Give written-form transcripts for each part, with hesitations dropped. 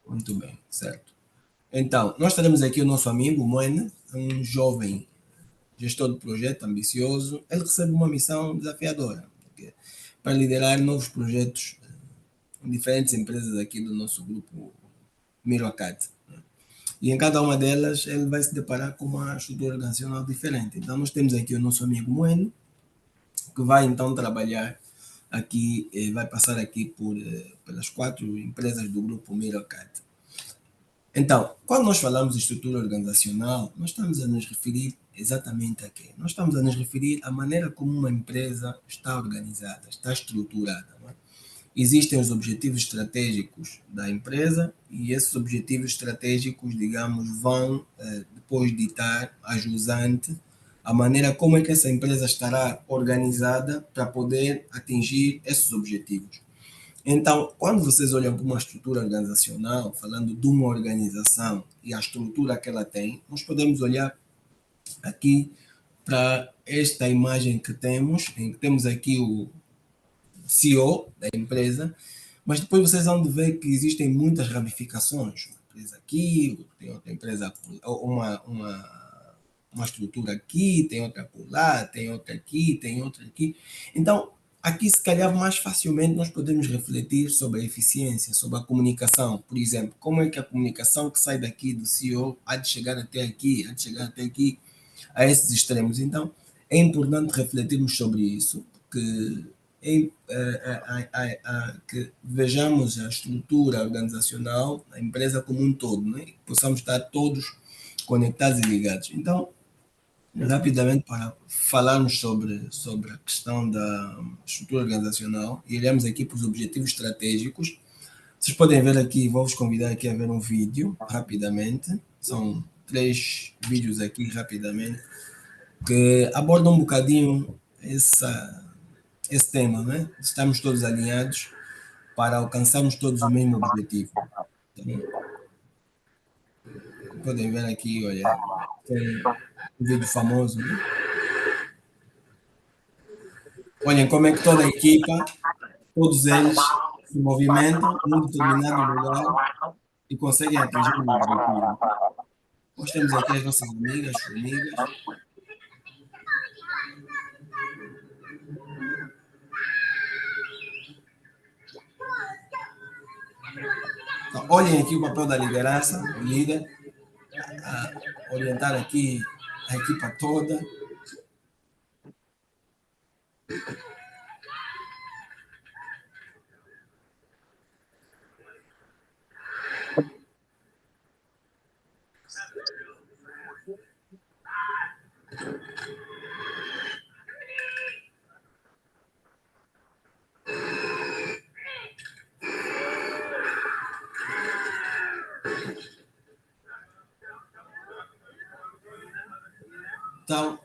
Muito bem, certo. Então, nós teremos aqui o nosso amigo Moene, um jovem gestor de projeto ambicioso. Ele recebe uma missão desafiadora para liderar novos projetos em diferentes empresas aqui do nosso grupo Mirocat. E em cada uma delas ele vai se deparar com uma estrutura organizacional diferente. Então nós temos aqui o nosso amigo Moene, que vai então trabalhar aqui, vai passar aqui pelas 4 empresas do grupo Mirocat. Então, quando nós falamos de estrutura organizacional, nós estamos a nos referir exatamente a quê? Nós estamos a nos referir à maneira como uma empresa está organizada, está estruturada. Não é? Existem os objetivos estratégicos da empresa e esses objetivos estratégicos, digamos, vão depois ditar a jusante a maneira como é que essa empresa estará organizada para poder atingir esses objetivos. Então, quando vocês olham para uma estrutura organizacional, falando de uma organização e a estrutura que ela tem, nós podemos olhar aqui para esta imagem que temos, em que temos aqui o CEO da empresa, mas depois vocês vão ver que existem muitas ramificações. Uma empresa aqui, tem outra empresa, uma estrutura aqui, tem outra por lá, tem outra aqui, tem outra aqui. Então, aqui, se calhar, mais facilmente nós podemos refletir sobre a eficiência, sobre a comunicação. Por exemplo, como é que a comunicação que sai daqui do CEO há de chegar até aqui, há de chegar até aqui, a esses extremos. Então, é importante refletirmos sobre isso, porque que vejamos a estrutura organizacional, a empresa como um todo, né? Que possamos estar todos conectados e ligados. Então, rapidamente, para falarmos sobre a questão da estrutura organizacional, e iremos aqui para os objetivos estratégicos. Vocês podem ver aqui, vou-vos convidar aqui a ver um vídeo, rapidamente. São 3 vídeos aqui, rapidamente, que abordam um bocadinho esse tema, né? Estamos todos alinhados para alcançarmos todos o mesmo objetivo. Então, podem ver aqui, olha, tem um vídeo famoso, né? Olhem como é que toda a equipa, todos eles se movimentam num determinado lugar e conseguem atingir o objetivo. Nós temos aqui as nossas amigas, formigas. Então, olhem aqui o papel da liderança, o líder, a orientar aqui a equipa toda. Então,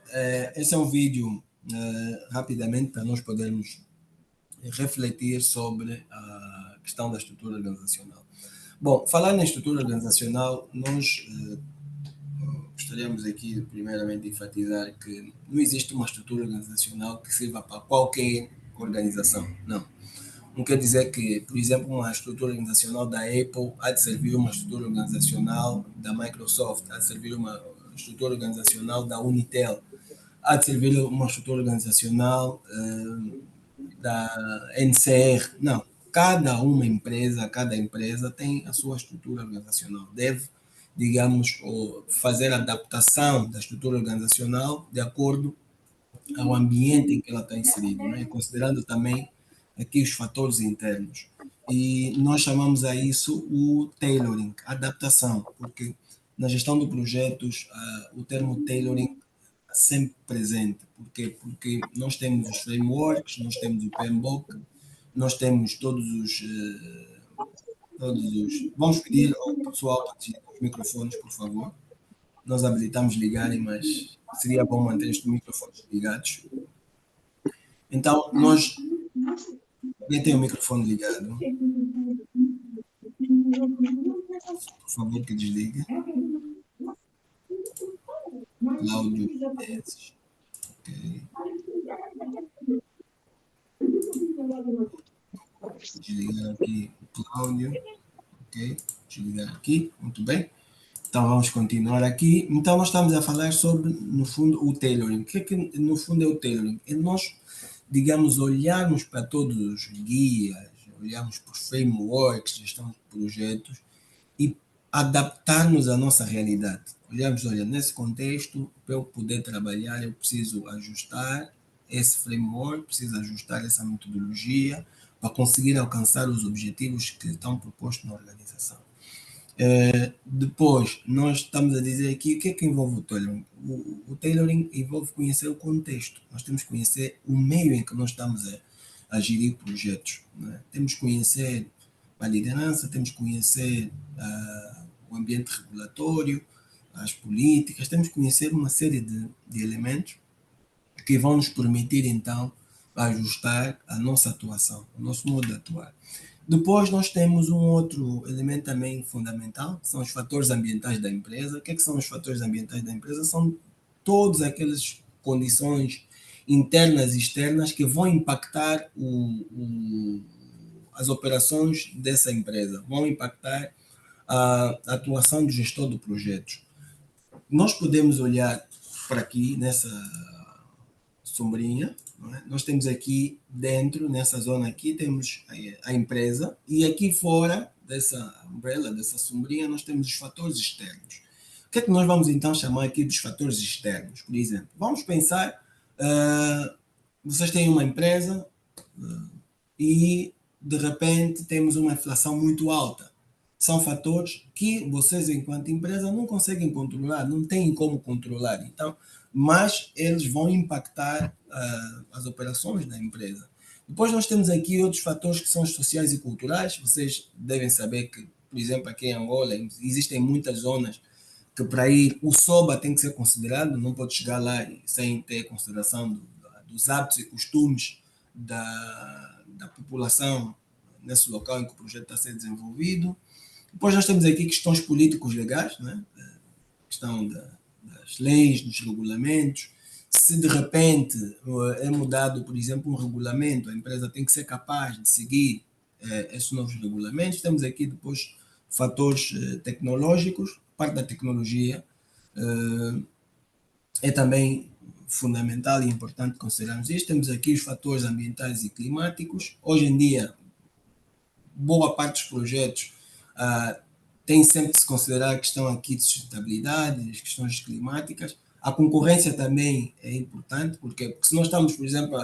esse é um vídeo, rapidamente, para nós podermos refletir sobre a questão da estrutura organizacional. Bom, falar na estrutura organizacional, nós gostaríamos aqui, primeiramente, de enfatizar que não existe uma estrutura organizacional que sirva para qualquer organização, não. Não quer dizer que, por exemplo, uma estrutura organizacional da Apple há de servir uma estrutura organizacional da Microsoft, há de servir uma estrutura organizacional da Unitel, há de servir uma estrutura organizacional da NCR. Não. Cada empresa tem a sua estrutura organizacional. Deve, digamos, fazer a adaptação da estrutura organizacional de acordo ao ambiente em que ela está inserida, né? Considerando também aqui os fatores internos. E nós chamamos a isso o tailoring, adaptação, porque na gestão de projetos o termo tailoring está sempre presente. Por quê? Porque nós temos os frameworks, nós temos o PMBOK, nós temos todos os. Vamos pedir ao pessoal para desligar os microfones, por favor. Nós habilitamos ligarem, mas seria bom manter os microfones ligados. Então, nós. Quem tem o microfone ligado? Por favor, que desligue. Áudio desses. Ok. Desligar aqui o Cláudio. Ok, deixa eu ligar aqui, muito bem. Então vamos continuar aqui. Então nós estamos a falar sobre, no fundo, o tailoring. O que é que no fundo é o tailoring? É nós, digamos, olharmos para todos os guias, olharmos para frameworks, gestão de projetos e adaptarmos à nossa realidade. Olharmos, olha, nesse contexto, para eu poder trabalhar, eu preciso ajustar esse framework, preciso ajustar essa metodologia para conseguir alcançar os objetivos que estão propostos na organização. Depois, nós estamos a dizer aqui o que é que envolve o tailoring. O tailoring envolve conhecer o contexto. Nós temos que conhecer o meio em que nós estamos a gerir projetos. Né? Temos que conhecer a liderança, temos que conhecer o ambiente regulatório, as políticas, temos que conhecer uma série de elementos que vão nos permitir, então, ajustar a nossa atuação, o nosso modo de atuar. Depois nós temos um outro elemento também fundamental, que são os fatores ambientais da empresa. O que são os fatores ambientais da empresa? São todas aquelas condições internas e externas que vão impactar as operações dessa empresa, vão impactar a atuação do gestor do projeto. Nós podemos olhar para aqui, nessa sombrinha, é? Nós temos aqui dentro, nessa zona aqui, temos a empresa, e aqui fora dessa umbrella, dessa sombrinha, nós temos os fatores externos. O que é que nós vamos então chamar aqui dos fatores externos? Por exemplo, vamos pensar, vocês têm uma empresa e de repente temos uma inflação muito alta. São fatores que vocês, enquanto empresa, não conseguem controlar, não têm como controlar. Então, mas eles vão impactar as operações da empresa. Depois nós temos aqui outros fatores que são os sociais e culturais. Vocês devem saber que, por exemplo, aqui em Angola existem muitas zonas que para ir o SOBA tem que ser considerado, não pode chegar lá sem ter consideração dos hábitos e costumes da população nesse local em que o projeto está a ser desenvolvido. Depois nós temos aqui questões políticos legais, né? Questão das leis, dos regulamentos. Se de repente é mudado, por exemplo, um regulamento, a empresa tem que ser capaz de seguir esses novos regulamentos. Temos aqui depois fatores tecnológicos, parte da tecnologia é também fundamental e importante considerarmos isto. Temos aqui os fatores ambientais e climáticos. Hoje em dia, boa parte dos projetos tem sempre que se considerar a questão aqui de sustentabilidade, as questões climáticas. A concorrência também é importante, porque se nós estamos, por exemplo,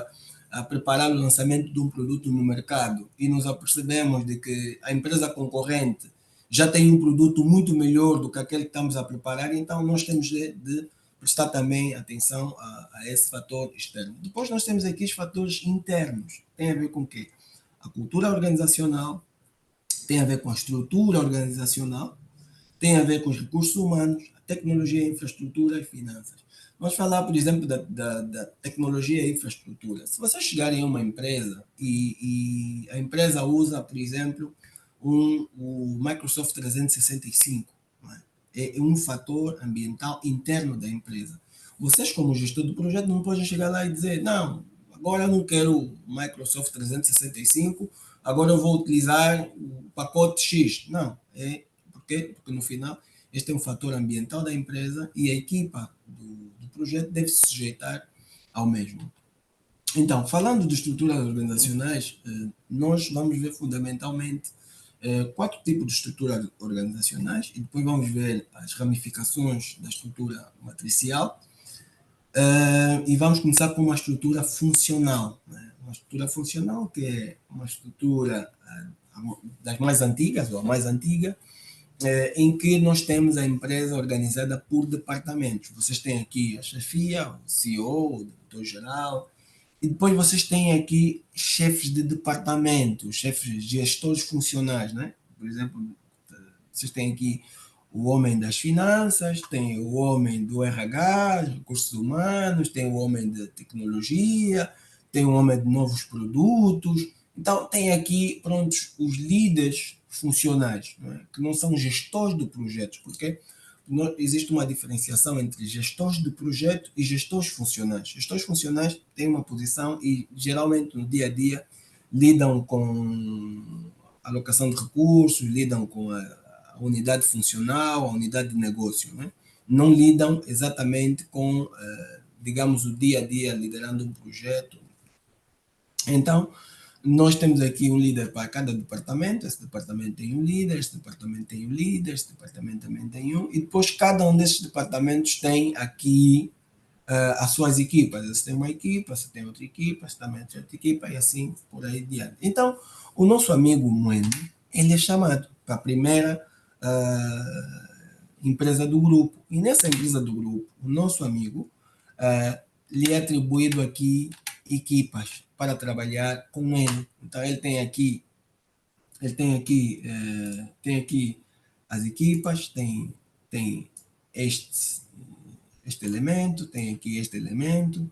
a preparar o lançamento de um produto no mercado e nos apercebemos de que a empresa concorrente já tem um produto muito melhor do que aquele que estamos a preparar, então nós temos de prestar também atenção a esse fator externo. Depois nós temos aqui os fatores internos, tem a ver com o quê? A cultura organizacional, tem a ver com a estrutura organizacional, tem a ver com os recursos humanos, a tecnologia, a infraestrutura e finanças. Vamos falar, por exemplo, da tecnologia e infraestrutura. Se vocês chegarem a uma empresa e a empresa usa, por exemplo, o Microsoft 365, é um fator ambiental interno da empresa. Vocês, como gestor do projeto, não podem chegar lá e dizer, não, agora eu não quero o Microsoft 365, agora eu vou utilizar o pacote X. Não, por quê? Porque no final este é um fator ambiental da empresa e a equipa do projeto deve se sujeitar ao mesmo. Então, falando de estruturas organizacionais, nós vamos ver fundamentalmente 4 tipos de estruturas organizacionais e depois vamos ver as ramificações da estrutura matricial e vamos começar com uma estrutura funcional. Né? Uma estrutura funcional que é uma estrutura das mais antigas, ou a mais antiga, em que nós temos a empresa organizada por departamentos. Vocês têm aqui a chefia, o CEO, o diretor-geral, e depois vocês têm aqui chefes de departamento, chefes gestores funcionais, né? Por exemplo, vocês têm aqui o homem das finanças, tem o homem do RH, recursos humanos, tem o homem da tecnologia, tem o homem de novos produtos. Então, tem aqui, prontos, os líderes funcionais, não é? Que não são gestores do projeto, porque existe uma diferenciação entre gestores do projeto e gestores funcionais. Gestores funcionais têm uma posição e, geralmente, no dia a dia, lidam com alocação de recursos, lidam com a unidade funcional, a unidade de negócio, né? Não lidam exatamente com, digamos, o dia a dia liderando um projeto. Então, nós temos aqui um líder para cada departamento, esse departamento tem um líder, esse departamento tem um líder, esse departamento também tem um, e depois cada um desses departamentos tem aqui as suas equipas. Você tem uma equipa, você tem outra equipa, você também tem outra equipa, e assim por aí diante. Então, o nosso amigo Moene, ele é chamado para a primeira empresa do grupo. E nessa empresa do grupo, o nosso amigo lhe é atribuído aqui equipas para trabalhar com ele. Então ele tem aqui tem aqui as equipas, tem este elemento, tem aqui este elemento,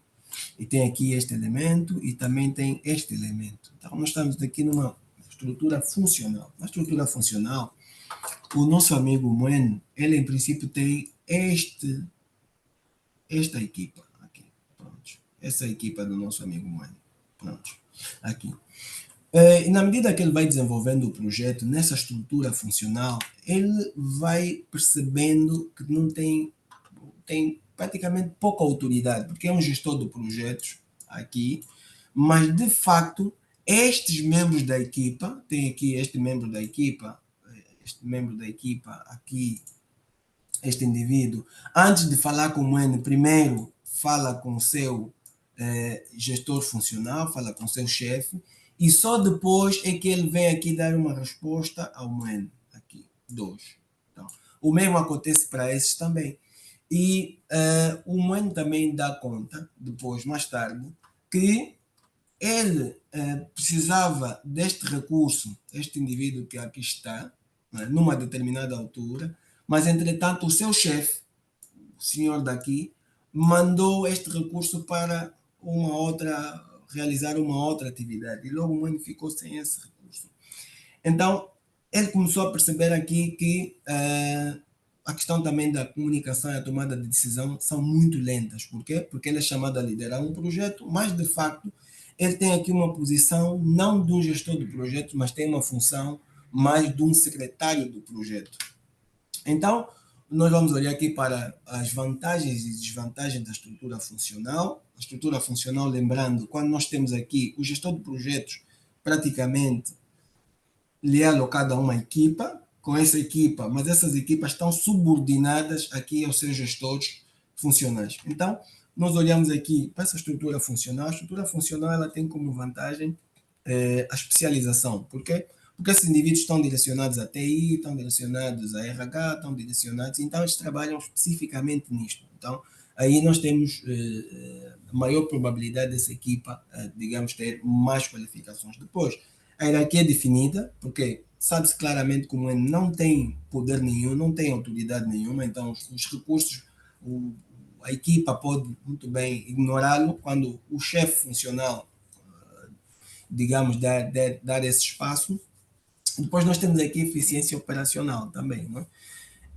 e tem aqui este elemento, e também tem este elemento. Então nós estamos aqui numa estrutura funcional. Na estrutura funcional, o nosso amigo Moen, ele em princípio tem esta equipa aqui. Pronto. Essa é a equipa do nosso amigo Moen. Pronto. Aqui. E na medida que ele vai desenvolvendo o projeto nessa estrutura funcional, ele vai percebendo que não tem praticamente pouca autoridade, porque é um gestor de projetos aqui, mas de facto estes membros da equipa, tem aqui este membro da equipa aqui, este indivíduo, antes de falar com ele, primeiro fala com o seu gestor funcional, fala com o seu chefe, e só depois é que ele vem aqui dar uma resposta ao Moen, aqui, 2. Então, o mesmo acontece para esses também. E o Moen também dá conta, depois, mais tarde, que ele precisava deste recurso, este indivíduo que aqui está, numa determinada altura, mas entretanto o seu chefe, o senhor daqui, mandou este recurso para realizar uma outra atividade, e logo o Moen ficou sem esse recurso. Então, ele começou a perceber aqui que a questão também da comunicação e a tomada de decisão são muito lentas. Por quê? Porque ele é chamado a liderar um projeto, mas de facto ele tem aqui uma posição não de um gestor de projetos, mas tem uma função mais de um secretário do projeto. Então, nós vamos olhar aqui para as vantagens e desvantagens da estrutura funcional. A estrutura funcional, lembrando, quando nós temos aqui o gestor de projetos, praticamente lhe é alocado a uma equipa, com essa equipa, mas essas equipas estão subordinadas aqui aos seus gestores funcionais. Então, nós olhamos aqui para essa estrutura funcional. A estrutura funcional ela tem como vantagem a especialização. Por quê? Porque esses indivíduos estão direcionados a TI, estão direcionados a RH, estão direcionados, então eles trabalham especificamente nisto. Então, aí nós temos maior probabilidade dessa equipa, digamos, ter mais qualificações. Depois, a hierarquia é definida, porque sabe-se claramente como ele não tem poder nenhum, não tem autoridade nenhuma, então os recursos, a equipa pode muito bem ignorá-lo quando o chefe funcional, digamos, dar esse espaço. Depois nós temos aqui eficiência operacional também, não é?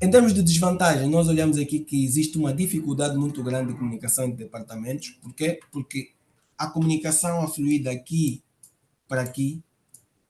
Em termos de desvantagem, nós olhamos aqui que existe uma dificuldade muito grande de comunicação entre departamentos. Por quê? Porque a comunicação a fluir daqui para aqui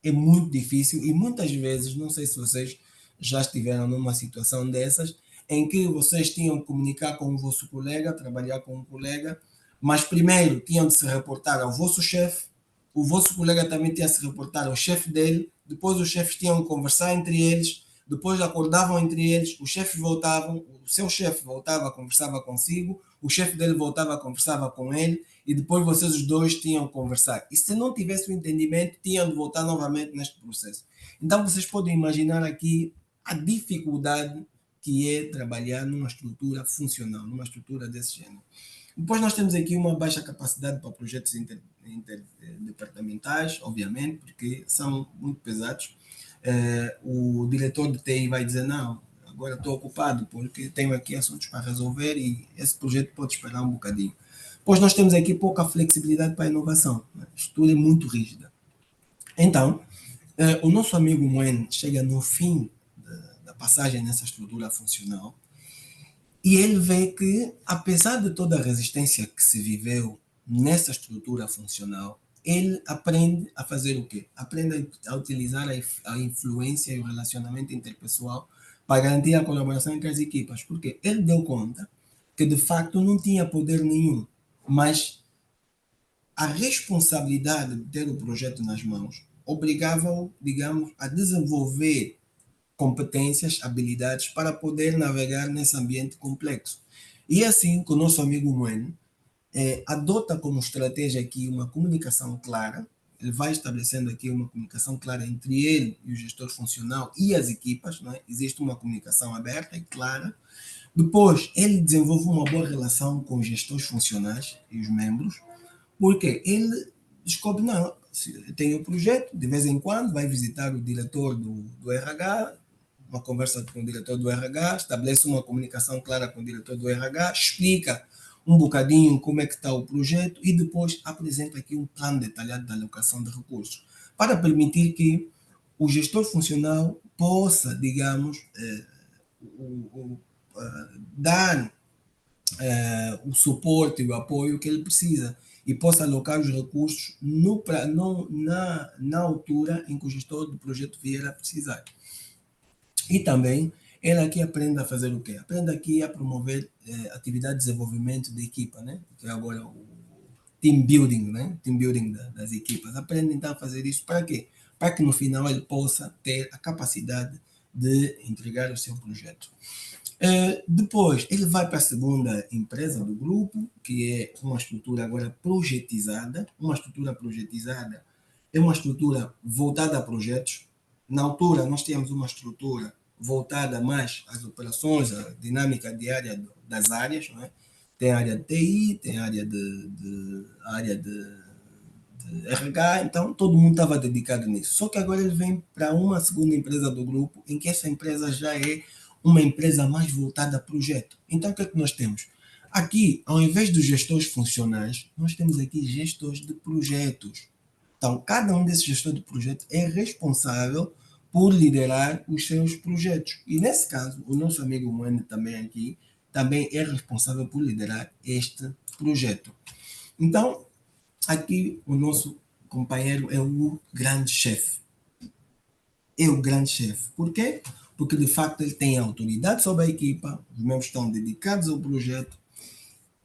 é muito difícil e muitas vezes, não sei se vocês já estiveram numa situação dessas, em que vocês tinham que comunicar com o vosso colega, trabalhar com um colega, mas primeiro tinham de se reportar ao vosso chefe, o vosso colega também tinha de se reportar ao chefe dele, depois os chefes tinham de conversar entre eles, depois acordavam entre eles, os chefes voltavam, o seu chefe voltava, conversava consigo, o chefe dele voltava, conversava com ele, e depois vocês os dois tinham que conversar. E se não tivesse o entendimento, tinham de voltar novamente neste processo. Então vocês podem imaginar aqui a dificuldade que é trabalhar numa estrutura funcional, numa estrutura desse gênero. Depois nós temos aqui uma baixa capacidade para projetos interdepartamentais, obviamente, porque são muito pesados. O diretor de TI vai dizer, não, agora estou ocupado porque tenho aqui assuntos para resolver e esse projeto pode esperar um bocadinho. Pois nós temos aqui pouca flexibilidade para a inovação. A estrutura é muito rígida. Então, o nosso amigo Moen chega no fim da passagem nessa estrutura funcional e ele vê que, apesar de toda a resistência que se viveu nessa estrutura funcional, ele aprende a fazer o quê? Aprende a utilizar a influência e o relacionamento interpessoal para garantir a colaboração entre as equipas, porque ele deu conta que de facto não tinha poder nenhum, mas a responsabilidade de ter o projeto nas mãos obrigava-o, digamos, a desenvolver competências, habilidades para poder navegar nesse ambiente complexo. E é assim que o nosso amigo Moen adota como estratégia aqui uma comunicação clara. Ele vai estabelecendo aqui uma comunicação clara entre ele e o gestor funcional e as equipas, não é? Existe uma comunicação aberta e clara. Depois, ele desenvolve uma boa relação com os gestores funcionais e os membros, porque ele descobre, não, tem um projeto, de vez em quando vai visitar o diretor do RH, uma conversa com o diretor do RH, estabelece uma comunicação clara com o diretor do RH, explica um bocadinho como é que está o projeto e depois apresenta aqui um plano detalhado da alocação de recursos, para permitir que o gestor funcional possa, digamos, dar o suporte e o apoio que ele precisa e possa alocar os recursos na altura em que o gestor do projeto vier a precisar. E também ele aqui aprende a fazer o quê? Aprende aqui a promover atividade de desenvolvimento da equipa, né? Que é agora o team building, né? Team building das equipas. Aprende então a fazer isso para quê? Para que no final ele possa ter a capacidade de entregar o seu projeto. Depois, ele vai para a segunda empresa do grupo, que é uma estrutura agora projetizada. Uma estrutura projetizada é uma estrutura voltada a projetos. Na altura, nós tínhamos uma estrutura voltada mais às operações, à dinâmica diária das áreas. Não é? Tem a área de TI, tem a área de RH, então todo mundo estava dedicado nisso. Só que agora ele vem para uma segunda empresa do grupo, em que essa empresa já é uma empresa mais voltada a projeto. Então, o que é que nós temos? Aqui, ao invés dos gestores funcionais, nós temos aqui gestores de projetos. Então, cada um desses gestores de projetos é responsável por liderar os seus projetos. E, nesse caso, o nosso amigo Moene também aqui, também é responsável por liderar este projeto. Então, aqui o nosso companheiro é o grande chefe. É o grande chefe. Por quê? Porque de facto ele tem autoridade sobre a equipa, os membros estão dedicados ao projeto,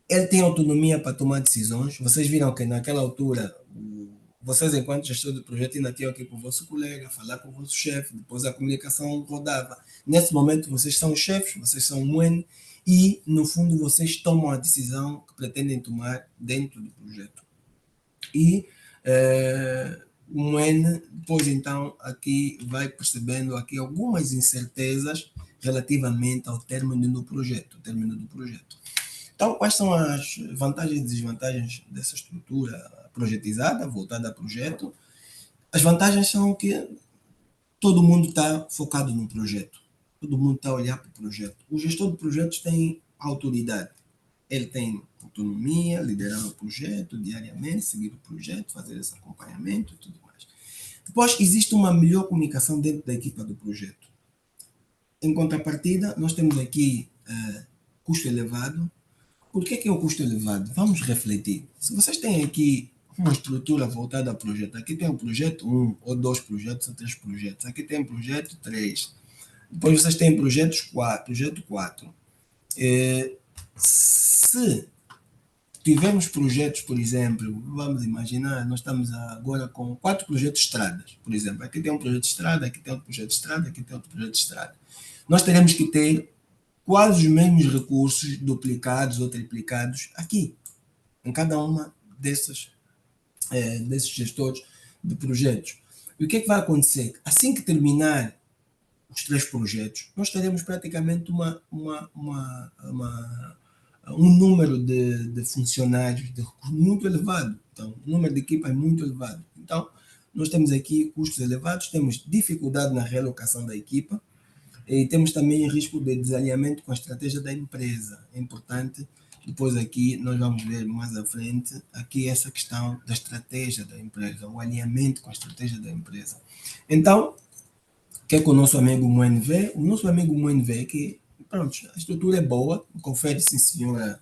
ele tem autonomia para tomar decisões. Vocês viram que naquela altura, vocês enquanto gestor do projeto ainda tinham aqui com o vosso colega, falar com o vosso chefe, depois a comunicação rodava. Nesse momento vocês são os chefes, vocês são o MUN e no fundo vocês tomam a decisão que pretendem tomar dentro do projeto. E o MUN depois então aqui vai percebendo aqui algumas incertezas relativamente ao término do projeto, Então, quais são as vantagens e desvantagens dessa estrutura projetizada, voltada a projeto? As vantagens são que todo mundo está focado no projeto, todo mundo está a olhar para o projeto. O gestor de projetos tem autoridade, ele tem autonomia, liderar o projeto diariamente, seguir o projeto, fazer esse acompanhamento e tudo mais. Depois, existe uma melhor comunicação dentro da equipa do projeto. Em contrapartida, nós temos aqui custo elevado. Por que é o custo elevado? Vamos refletir. Se vocês têm aqui uma estrutura voltada a projeto, aqui tem o projeto 1, ou 2 projetos, ou 3 projetos, aqui tem o projeto 3, depois vocês têm projeto 4. Se tivermos projetos, por exemplo, vamos imaginar, nós estamos agora com 4 projetos de estradas, por exemplo, aqui tem um projeto de estrada, aqui tem outro projeto de estrada, aqui tem outro projeto de estrada. Nós teremos que ter quase os mesmos recursos duplicados ou triplicados aqui, em cada uma desses gestores de projetos. E o que é que vai acontecer? Assim que terminar os 3 projetos, nós teremos praticamente um número de funcionários de recursos muito elevado. Então, o número de equipa é muito elevado. Então, nós temos aqui custos elevados, temos dificuldade na realocação da equipa, e temos também risco de desalinhamento com a estratégia da empresa. É importante, depois aqui nós vamos ver mais à frente, aqui essa questão da estratégia da empresa, o alinhamento com a estratégia da empresa. Então, o que é que o nosso amigo Moen vê? O nosso amigo Moen vê que, pronto, a estrutura é boa, confere, sim senhora,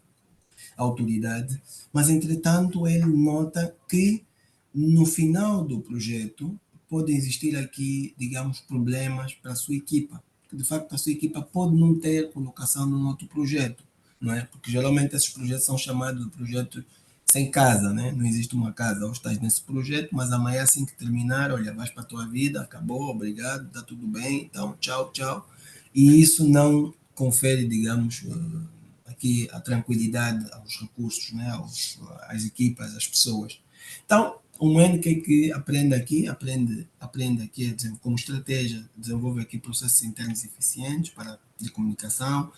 a autoridade, mas entretanto ele nota que no final do projeto, podem existir aqui, digamos, problemas para a sua equipa. Porque, de facto, a sua equipa pode não ter colocação num outro projeto, não é? Porque geralmente esses projetos são chamados de projetos sem casa, né? Não existe uma casa. Ou estás nesse projeto, mas amanhã, assim que terminar, olha, vais para a tua vida, acabou, obrigado, está tudo bem, então tchau, tchau. E isso não confere, digamos, aqui a tranquilidade aos recursos, né? Às equipas, às pessoas. Então, um N que aprende aqui, aprende aqui como estratégia, desenvolve aqui processos internos eficientes para de comunicação,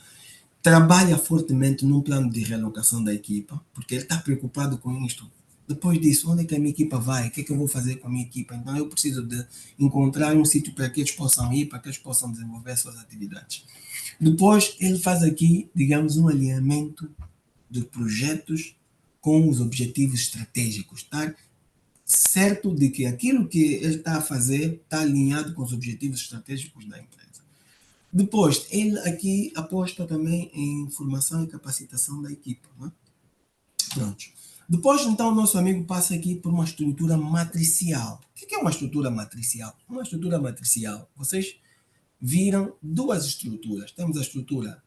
trabalha fortemente num plano de realocação da equipa, porque ele está preocupado com isto. Depois disso, onde é que a minha equipa vai? O que é que eu vou fazer com a minha equipa? Então, eu preciso de encontrar um sítio para que eles possam ir, para que eles possam desenvolver suas atividades. Depois, ele faz aqui, digamos, um alinhamento de projetos com os objetivos estratégicos, tá? Certo de que aquilo que ele está a fazer está alinhado com os objetivos estratégicos da empresa. Depois, ele aqui aposta também em formação e capacitação da equipa. Né? Pronto. Depois, então, o nosso amigo passa aqui por uma estrutura matricial. O que é uma estrutura matricial? Uma estrutura matricial, vocês viram duas estruturas. Temos a estrutura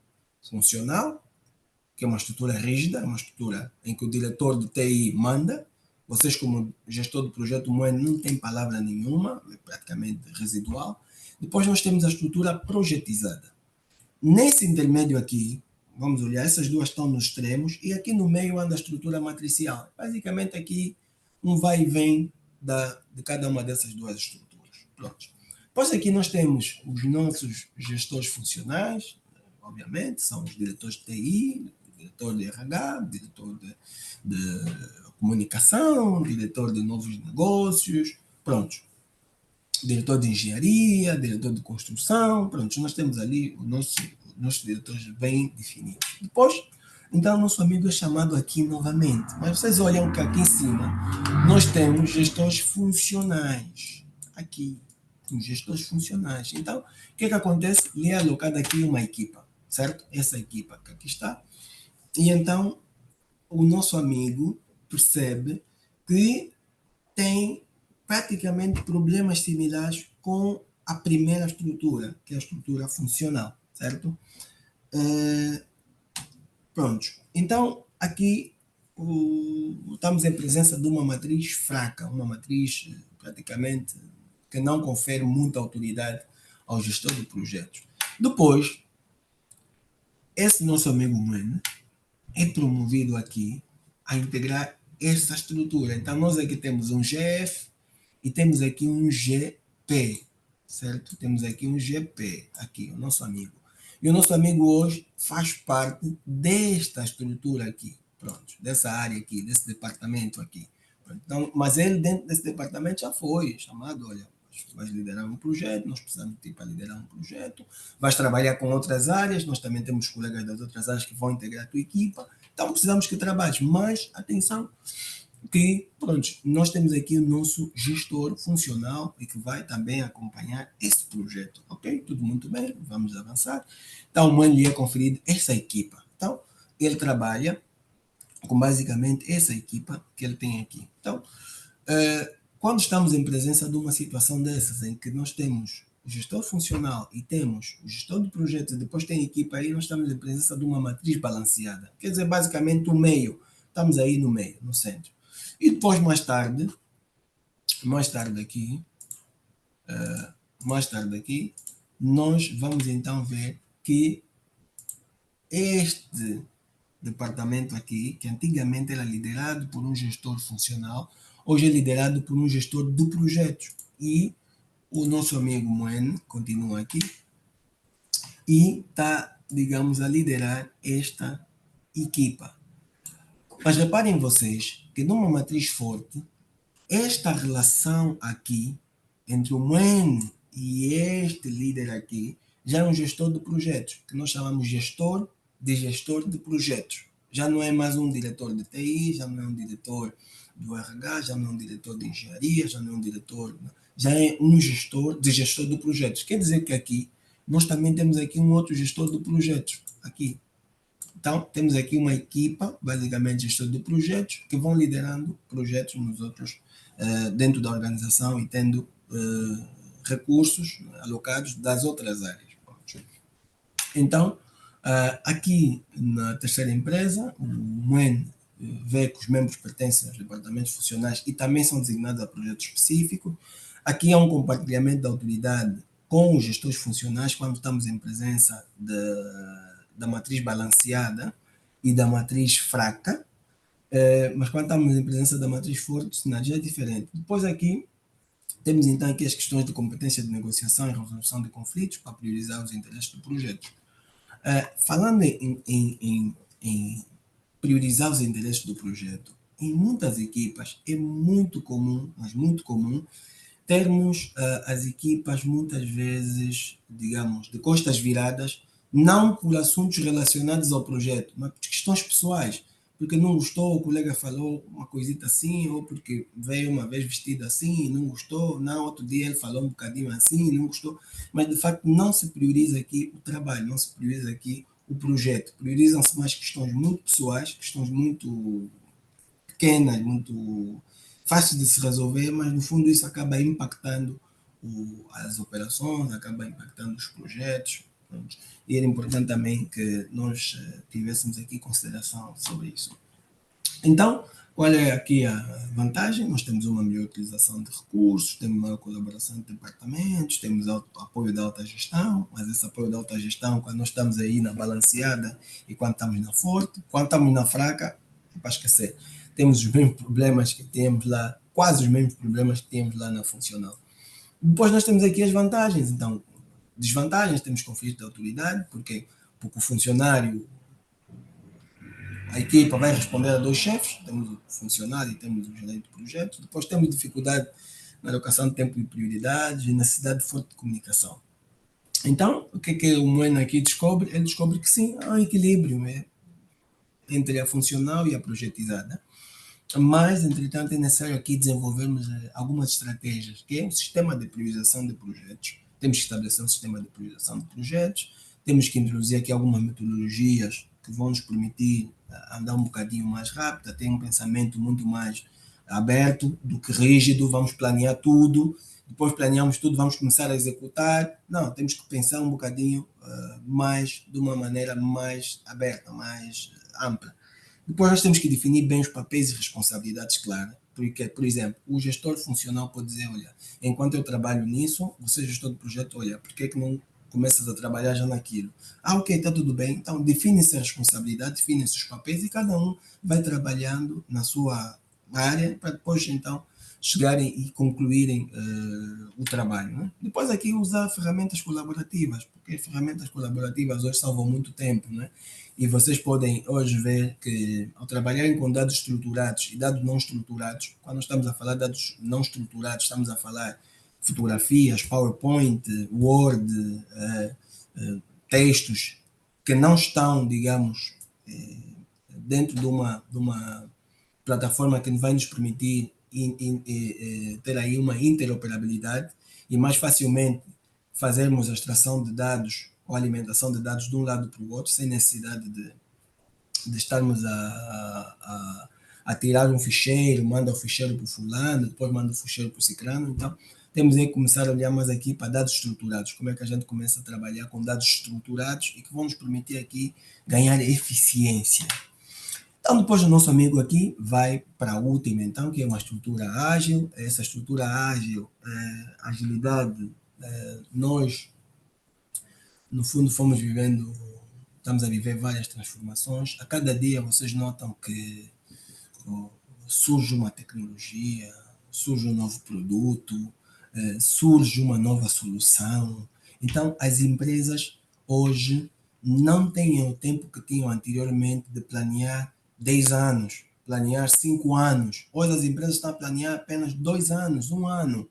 funcional, que é uma estrutura rígida, uma estrutura em que o diretor de TI manda. Vocês, como gestor do projeto Moen, não tem palavra nenhuma, é praticamente residual. Depois nós temos a estrutura projetizada. Nesse intermédio aqui, vamos olhar, essas duas estão nos extremos e aqui no meio anda a estrutura matricial. Basicamente aqui um vai e vem de cada uma dessas duas estruturas. Pronto. Depois aqui nós temos os nossos gestores funcionais, obviamente, são os diretores de TI, diretor de RH, diretor de comunicação, diretor de novos negócios, pronto. Diretor de engenharia, diretor de construção, pronto, nós temos ali nossos diretores bem definidos. Depois, então, nosso amigo é chamado aqui novamente, mas vocês olham que aqui em cima nós temos gestores funcionais, aqui, os gestores funcionais. Então, o que acontece? Lhe é alocada aqui uma equipa, certo? Essa equipa que aqui está. E então, o nosso amigo percebe que tem praticamente problemas similares com a primeira estrutura, que é a estrutura funcional, certo? Pronto. Então, aqui estamos em presença de uma matriz fraca, uma matriz praticamente que não confere muita autoridade ao gestor de projetos. Depois, esse nosso amigo Moen é promovido aqui a integrar essa estrutura. Então, nós aqui temos um GF e temos aqui um GP, certo? Temos aqui um GP, aqui, o nosso amigo. E o nosso amigo hoje faz parte desta estrutura aqui, pronto, dessa área aqui, desse departamento aqui. Então, mas ele dentro desse departamento já foi chamado, olha, vais liderar um projeto, nós precisamos de ti para liderar um projeto, vais trabalhar com outras áreas, nós também temos colegas das outras áreas que vão integrar a tua equipa, então precisamos que trabalhes, mas atenção, que pronto, nós temos aqui o nosso gestor funcional e que vai também acompanhar esse projeto, ok? Tudo muito bem, vamos avançar. Então, o MAN lhe é conferido essa equipa. Então, ele trabalha com basicamente essa equipa que ele tem aqui. Então, quando estamos em presença de uma situação dessas, em que nós temos o gestor funcional e temos o gestor de projetos e depois tem a equipa aí, nós estamos em presença de uma matriz balanceada. Quer dizer, basicamente o meio. Estamos aí no meio, no centro. E depois, mais tarde aqui, nós vamos então ver que este departamento aqui, que antigamente era liderado por um gestor funcional, hoje é liderado por um gestor do projeto. E o nosso amigo Moen continua aqui e está, digamos, a liderar esta equipa. Mas reparem vocês que numa matriz forte, esta relação aqui entre o Moen e este líder aqui já é um gestor de projetos, que nós chamamos gestor de projetos. Já não é mais um diretor de TI, já não é um diretor do RH, já não é um diretor de engenharia, já não é um diretor, já é um gestor de projetos. Quer dizer que aqui nós também temos aqui um outro gestor de projetos, aqui. Então, temos aqui uma equipa, basicamente gestor de projetos, que vão liderando projetos dentro da organização e tendo recursos alocados das outras áreas. Então, aqui na terceira empresa, o MUEN vê que os membros pertencem aos departamentos funcionais e também são designados a projetos específicos. Aqui há um compartilhamento da autoridade com os gestores funcionais quando estamos em presença da matriz balanceada e da matriz fraca, mas quando estamos em presença da matriz forte, o cenário já é diferente. Depois aqui, temos então aqui as questões de competência de negociação e resolução de conflitos para priorizar os interesses do projeto. Falando em priorizar os interesses do projeto, em muitas equipas é muito comum, mas muito comum, termos as equipas muitas vezes, digamos, de costas viradas, não por assuntos relacionados ao projeto, mas por questões pessoais, porque não gostou, o colega falou uma coisita assim, ou porque veio uma vez vestido assim e não gostou, não, outro dia ele falou um bocadinho assim e não gostou, mas de facto não se prioriza aqui o trabalho, não se prioriza aqui o projeto, priorizam-se mais questões muito pessoais, questões muito pequenas, muito fáceis de se resolver, mas no fundo isso acaba impactando as operações, acaba impactando os projetos. E era importante também que nós tivéssemos aqui consideração sobre isso. Então, qual é aqui a vantagem? Nós temos uma melhor utilização de recursos, temos maior colaboração de departamentos, temos apoio da alta gestão, mas esse apoio da alta gestão, quando nós estamos aí na balanceada e quando estamos na forte, quando estamos na fraca, é para esquecer. Temos os mesmos problemas que temos lá, quase os mesmos problemas que temos lá na funcional. Depois nós temos aqui as vantagens, então, desvantagens, temos conflito de autoridade, porque o funcionário, a equipa vai responder a dois chefes, temos o funcionário e temos o gerente de projeto, depois temos dificuldade na alocação de tempo e prioridades e necessidade de forte comunicação. Então, o que o Moena aqui descobre? Ele descobre que sim, há um equilíbrio entre a funcional e a projetizada. Mas, entretanto, é necessário aqui desenvolvermos algumas estratégias, que é um sistema de priorização de projetos. Temos que estabelecer um sistema de priorização de projetos, temos que introduzir aqui algumas metodologias que vão nos permitir andar um bocadinho mais rápido, ter um pensamento muito mais aberto do que rígido, vamos planear tudo, depois planeamos tudo, vamos começar a executar. Não, temos que pensar um bocadinho mais, de uma maneira mais aberta, mais ampla. Depois nós temos que definir bem os papéis e responsabilidades claras, porque, por exemplo, o gestor funcional pode dizer, olha, enquanto eu trabalho nisso, você gestor do projeto, olha, por que não começas a trabalhar já naquilo? Ah, ok, está tudo bem. Então, define-se a responsabilidade, define-se os papéis e cada um vai trabalhando na sua área para depois, então, chegarem e concluírem o trabalho. Né? Depois aqui usar ferramentas colaborativas, porque ferramentas colaborativas hoje salvam muito tempo, né? E vocês podem hoje ver que ao trabalharem com dados estruturados e dados não estruturados, quando estamos a falar de dados não estruturados, estamos a falar fotografias, PowerPoint, Word, textos que não estão, digamos, dentro de uma plataforma que vai nos permitir ter aí uma interoperabilidade e mais facilmente fazermos a extração de dados ou alimentação de dados de um lado para o outro, sem necessidade de estarmos a tirar um ficheiro, manda o ficheiro para o fulano, depois manda o ficheiro para o ciclano. Então, temos que começar a olhar mais aqui para dados estruturados, como é que a gente começa a trabalhar com dados estruturados e que vão nos permitir aqui ganhar eficiência. Então, depois o nosso amigo aqui vai para a última, então, que é uma estrutura ágil. Essa estrutura ágil, agilidade, nós, no fundo, estamos a viver várias transformações. A cada dia vocês notam que surge uma tecnologia, surge um novo produto, surge uma nova solução. Então, as empresas hoje não têm o tempo que tinham anteriormente de planear 10 anos, planear 5 anos. Hoje as empresas estão a planear apenas 2 anos, 1 ano.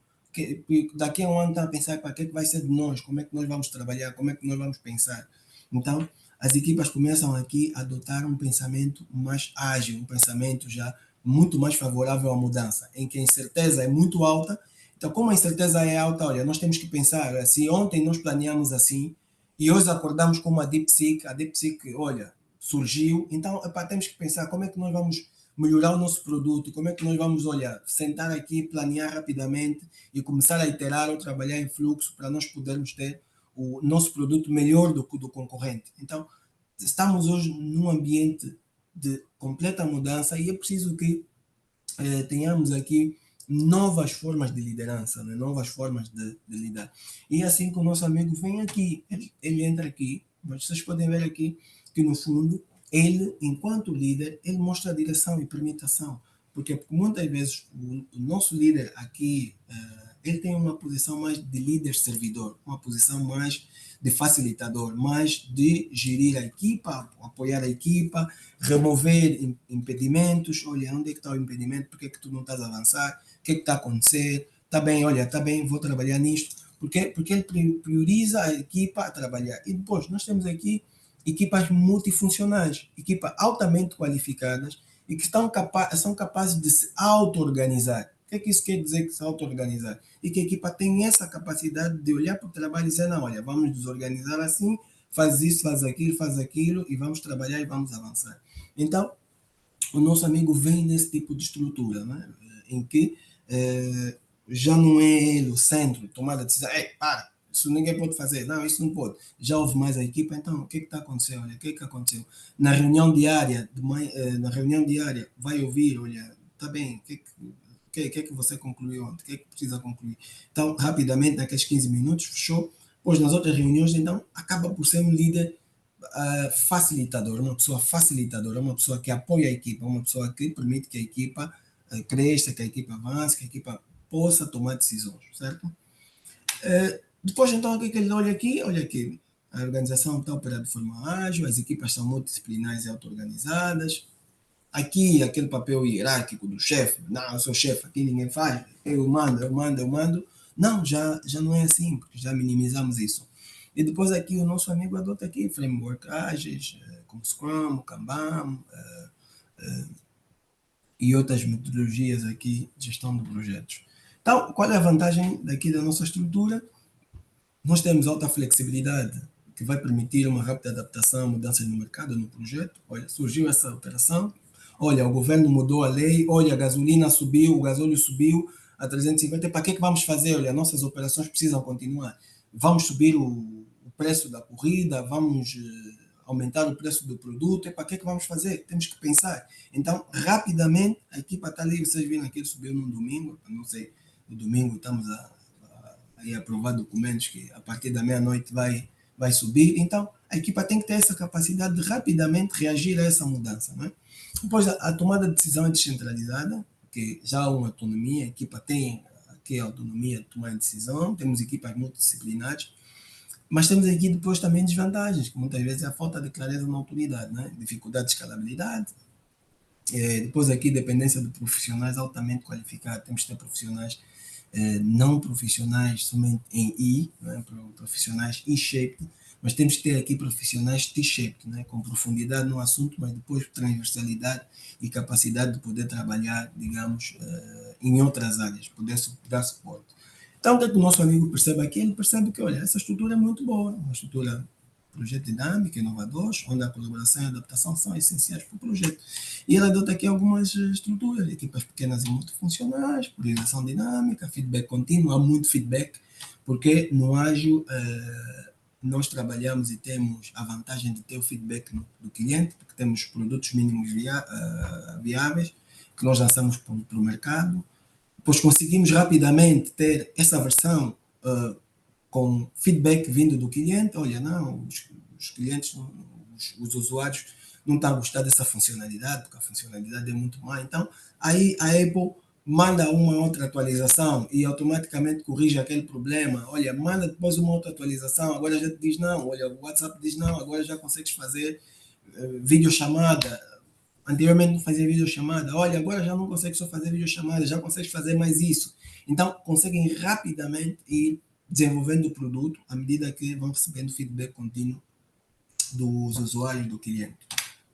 Daqui a um ano estão a pensar para que vai ser de nós, como é que nós vamos trabalhar, como é que nós vamos pensar. Então, as equipas começam aqui a adotar um pensamento mais ágil, um pensamento já muito mais favorável à mudança, em que a incerteza é muito alta. Então, como a incerteza é alta, olha, nós temos que pensar, se ontem nós planeamos assim e hoje acordamos com uma DeepSeek, a DeepSeek, olha, surgiu, então temos que pensar como é que nós vamos melhorar o nosso produto, como é que nós vamos, olha, sentar aqui, planear rapidamente e começar a iterar ou trabalhar em fluxo para nós podermos ter o nosso produto melhor do que o do concorrente. Então, estamos hoje num ambiente de completa mudança e é preciso que tenhamos aqui novas formas de liderança, né? Novas formas de lidar. E é assim que o nosso amigo vem aqui, ele entra aqui, mas vocês podem ver aqui que no fundo, ele, enquanto líder, ele mostra a direção e permitação, porque muitas vezes o nosso líder aqui, ele tem uma posição mais de líder-servidor, uma posição mais de facilitador, mais de gerir a equipa, apoiar a equipa, remover impedimentos. Olha, onde é que está o impedimento? Por que é que tu não estás a avançar? O que é que está a acontecer? Está bem, olha, está bem, vou trabalhar nisto. Porque ele prioriza a equipa a trabalhar. E depois, nós temos aqui equipas multifuncionais, equipas altamente qualificadas e que são capazes de se auto-organizar. O que isso quer dizer, que se auto-organizar? E que a equipa tem essa capacidade de olhar para o trabalho e dizer, não, olha, vamos nos organizar assim, faz isso, faz aquilo, e vamos trabalhar e vamos avançar. Então, o nosso amigo vem nesse tipo de estrutura, né? Em que já não é ele o centro, tomar a decisão, para, isso ninguém pode fazer, não, isso não pode. Já houve mais a equipa, então, o que está acontecendo? Olha, o que aconteceu? Na reunião diária, vai ouvir, olha, está bem, o que é que você concluiu ontem? O que é que precisa concluir? Então, rapidamente, naqueles 15 minutos, fechou. Pois nas outras reuniões, então, acaba por ser um líder facilitador, uma pessoa facilitadora, uma pessoa que apoia a equipa, uma pessoa que permite que a equipa cresça, que a equipa avance, que a equipa possa tomar decisões, certo? Depois, então, o que ele olha aqui? Olha aqui, a organização está operando de forma ágil, as equipas são multidisciplinares e auto-organizadas. Aqui, aquele papel hierárquico do chefe, não, eu sou chefe, aqui ninguém faz, eu mando. Não, já não é assim, porque já minimizamos isso. E depois aqui o nosso amigo adota aqui framework ágeis, como Scrum, Kanban, e outras metodologias aqui de gestão de projetos. Então, qual é a vantagem daqui da nossa estrutura? Nós temos alta flexibilidade, que vai permitir uma rápida adaptação, mudanças no mercado, no projeto. Olha, surgiu essa operação, olha, o governo mudou a lei, olha, a gasolina subiu, o gasóleo subiu a 350, para que vamos fazer? Olha, nossas operações precisam continuar. Vamos subir o preço da corrida, vamos aumentar o preço do produto, para que vamos fazer? Temos que pensar. Então, rapidamente, a equipa está ali, vocês viram que ele subiu num domingo, não sei, no domingo estamos a aprovar documentos que a partir da meia-noite vai subir. Então, a equipa tem que ter essa capacidade de rapidamente reagir a essa mudança. Né? Depois, a tomada de decisão é descentralizada, que já há uma autonomia, a equipa tem aqui a autonomia de tomar decisão, temos equipas multidisciplinares, mas temos aqui depois também desvantagens, que muitas vezes é a falta de clareza na autoridade, né? Dificuldade de escalabilidade, depois aqui dependência de profissionais altamente qualificados, temos que ter profissionais não profissionais somente em I, né, profissionais E-shaped, mas temos que ter aqui profissionais T-shaped, né, com profundidade no assunto, mas depois transversalidade e capacidade de poder trabalhar, digamos, em outras áreas, poder dar suporte. Então, o que é que o nosso amigo percebe aqui? Ele percebe que, olha, essa estrutura é muito boa, uma estrutura projeto dinâmico, inovador, onde a colaboração e a adaptação são essenciais para o projeto. E ele adota aqui algumas estruturas, equipas pequenas e multifuncionais, priorização dinâmica, feedback contínuo, há muito feedback, porque no ágil nós trabalhamos e temos a vantagem de ter o feedback do cliente, porque temos produtos mínimos viáveis, que nós lançamos para o mercado, depois conseguimos rapidamente ter essa versão com feedback vindo do cliente, olha, não, os clientes, os usuários não estão a gostar dessa funcionalidade, porque a funcionalidade é muito má. Então, aí a Apple manda uma outra atualização e automaticamente corrige aquele problema. Olha, manda depois uma outra atualização, agora já te diz não, olha, o WhatsApp diz não, agora já consegues fazer videochamada. Anteriormente não fazia videochamada, olha, agora já não consegues só fazer videochamada, já consegues fazer mais isso. Então, conseguem rapidamente ir desenvolvendo o produto à medida que vão recebendo feedback contínuo dos usuários, do cliente.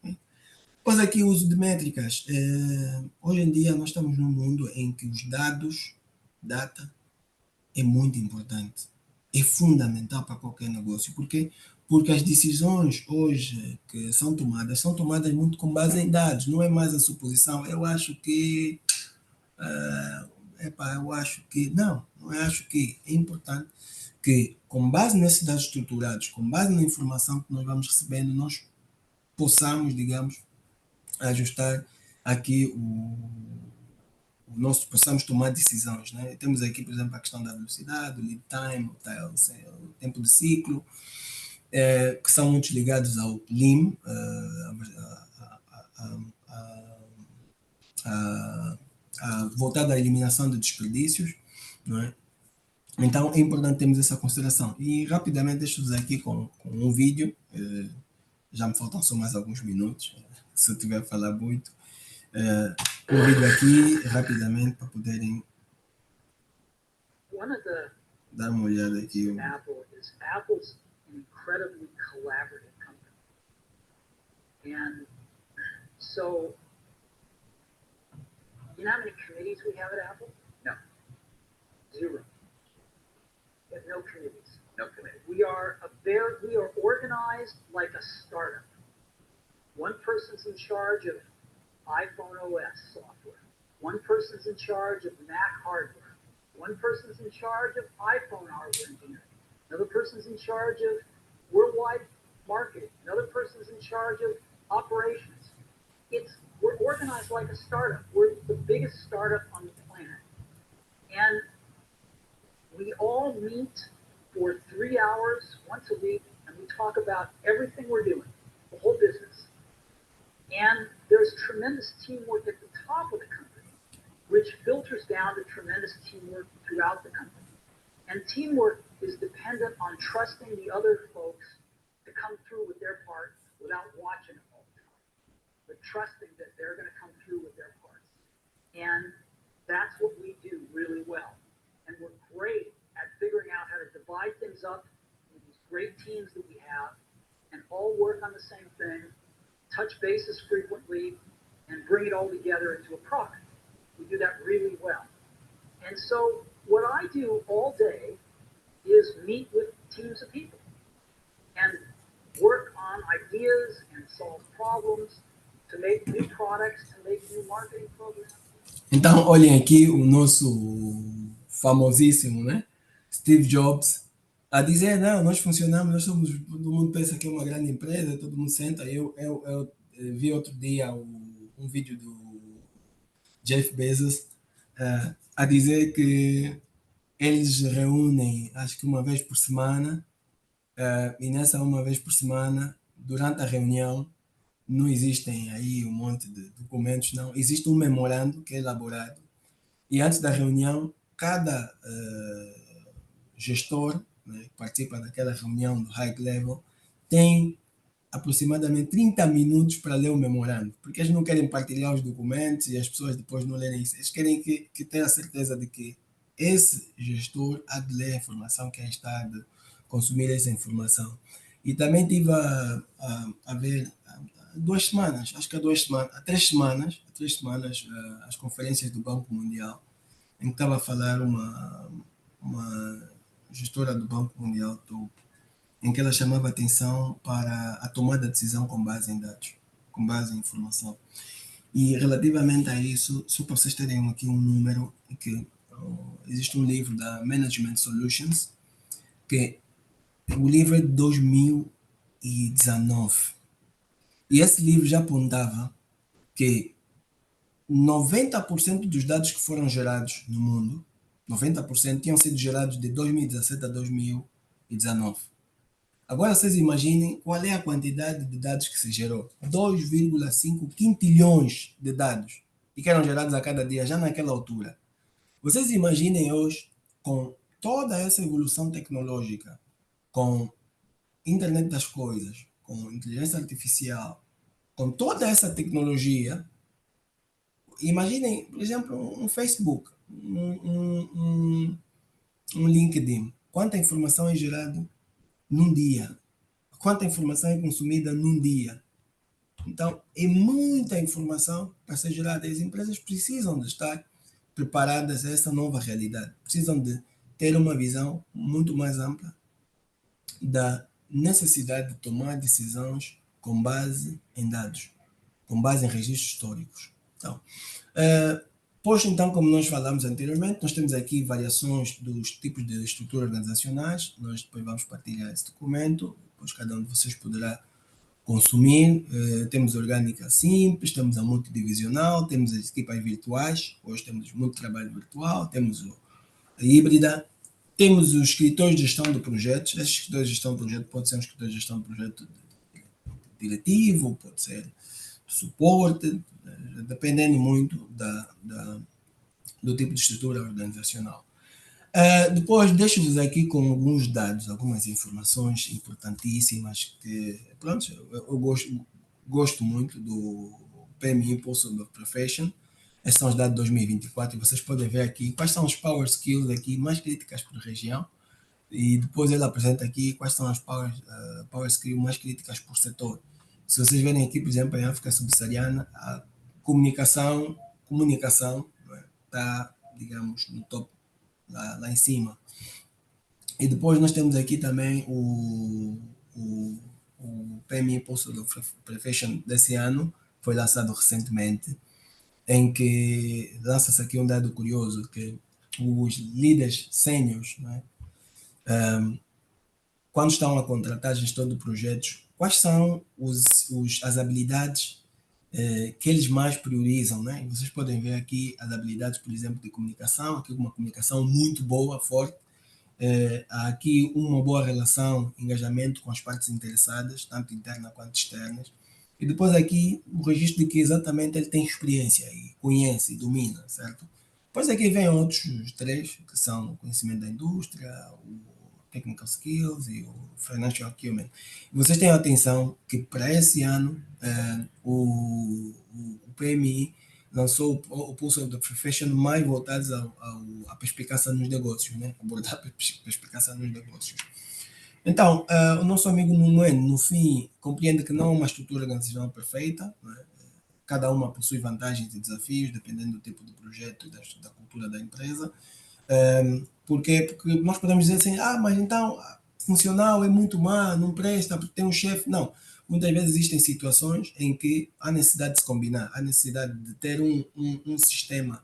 Depois aqui o uso de métricas. Hoje em dia nós estamos num mundo em que os dados, data, é muito importante. é fundamental para qualquer negócio. Por quê? Porque as decisões hoje que são tomadas muito com base em dados, não é mais a suposição. Eu acho que, eu acho que, não acho que é importante que, com base nesses dados estruturados, com base na informação que nós vamos recebendo, nós possamos, digamos, ajustar aqui possamos tomar decisões. Né? Temos aqui, por exemplo, a questão da velocidade, o lead time, o tempo de ciclo, que são muito ligados ao Lean, voltado à eliminação de desperdícios. Não é? Então, é importante termos essa consideração. E, rapidamente, deixo-vos aqui com um vídeo. Já me faltam só mais alguns minutos, se eu tiver a falar muito. Um vídeo aqui, rapidamente, para poderem dar uma olhada aqui. Apple's an incredibly collaborative company. And so, you know how many committees we have at Apple? No. 0. We have no committees. No committees. We are organized like a startup. One person's in charge of iPhone OS software. One person's in charge of Mac hardware. One person's in charge of iPhone hardware engineering. Another person's in charge of worldwide marketing. Another person's in charge of operations. We're organized like a startup. We're the biggest startup on the planet. And we all meet for 3 hours once a week, and we talk about everything we're doing, the whole business. And there's tremendous teamwork at the top of the company, which filters down to tremendous teamwork throughout the company. And teamwork is dependent on trusting the other folks to come through with their part without watching them all the time, but trusting that they're going to come through with their parts. And that's what we do really well. And we're great at figuring out how to divide things up with these great teams that we have and all work on the same thing, touch bases frequently, and bring it all together into a product. We do that really well. And so what I do all day is meet with teams of people and work on ideas and solve problems to make new products, to make new marketing programs. Então, olhem aqui o nosso famosíssimo, né? Steve Jobs, a dizer, não, nós funcionamos, nós somos, todo mundo pensa que é uma grande empresa, todo mundo senta. Eu vi outro dia um vídeo do Jeff Bezos a dizer que eles reúnem, acho que uma vez por semana, e nessa uma vez por semana, durante a reunião, não existem aí um monte de documentos, não. Existe um memorando que é elaborado. E antes da reunião, cada gestor, né, que participa daquela reunião do high level tem aproximadamente 30 minutos para ler o memorando, porque eles não querem partilhar os documentos e as pessoas depois não lerem isso. Eles querem que tenha certeza de que esse gestor há de ler a informação, que está de consumir essa informação. E também tive a ver há 2 semanas, acho que há 3 semanas, as conferências do Banco Mundial, em que estava a falar uma gestora do Banco Mundial, em que ela chamava atenção para a tomada de decisão com base em dados, com base em informação. E relativamente a isso, só para vocês terem aqui um número, que existe um livro da Management Solutions, que o livro é de 2019. E esse livro já apontava que 90% dos dados que foram gerados no mundo, 90% tinham sido gerados de 2017 a 2019. Agora vocês imaginem qual é a quantidade de dados que se gerou. 2,5 quintilhões de dados e que eram gerados a cada dia, já naquela altura. Vocês imaginem hoje, com toda essa evolução tecnológica, com internet das coisas, com inteligência artificial, com toda essa tecnologia, imaginem, por exemplo, um Facebook, um LinkedIn. Quanta informação é gerada num dia? Quanta informação é consumida num dia? Então, é muita informação para ser gerada. As empresas precisam de estar preparadas a essa nova realidade. Precisam de ter uma visão muito mais ampla da necessidade de tomar decisões com base em dados, com base em registros históricos. Então, posto então, como nós falamos anteriormente, nós temos aqui variações dos tipos de estruturas organizacionais, nós depois vamos partilhar esse documento, depois cada um de vocês poderá consumir. Temos orgânica simples, temos a multidivisional, temos as equipas virtuais, hoje temos muito trabalho virtual, temos a híbrida, temos os escritores de gestão de projetos. Esses escritores de gestão de projeto pode ser um escritor de gestão de projeto diretivo, pode ser suporte, dependendo muito do tipo de estrutura organizacional. Depois deixo-vos aqui com alguns dados, algumas informações importantíssimas que, pronto, eu gosto muito do PMI Pulse of Profession. Esses são os dados de 2024 e vocês podem ver aqui quais são os Power Skills aqui mais críticas por região, e depois ele apresenta aqui quais são as Power Skills mais críticas por setor. Se vocês verem aqui, por exemplo, em África Subsaariana, a comunicação está, digamos, no top, lá em cima. E depois nós temos aqui também o PMI Pulse of Profession desse ano, foi lançado recentemente, em que lança-se aqui um dado curioso, que os líderes sêniores, quando estão a contratar gestor de projetos, quais são as habilidades que eles mais priorizam, né? Vocês podem ver aqui as habilidades, por exemplo, de comunicação, aqui uma comunicação muito boa, forte, há aqui uma boa relação, engajamento com as partes interessadas, tanto internas quanto externas, e depois aqui o registro de que exatamente ele tem experiência e conhece, domina, certo? Depois aqui vem outros três, que são o conhecimento da indústria, o Technical Skills e o Financial Acumen. Vocês tenham atenção que para esse ano o PMI lançou o Pulse of the Profession mais voltados à perspicácia nos negócios, né? Abordar a perspicácia nos negócios. Então, o nosso amigo Momoen, no fim, compreende que não é uma estrutura organizacional perfeita, né? Cada uma possui vantagens e desafios, dependendo do tipo de projeto e da cultura da empresa. Porque nós podemos dizer assim, mas então funcional é muito má, não presta, porque tem um chefe. Não, muitas vezes existem situações em que há necessidade de se combinar, há necessidade de ter um sistema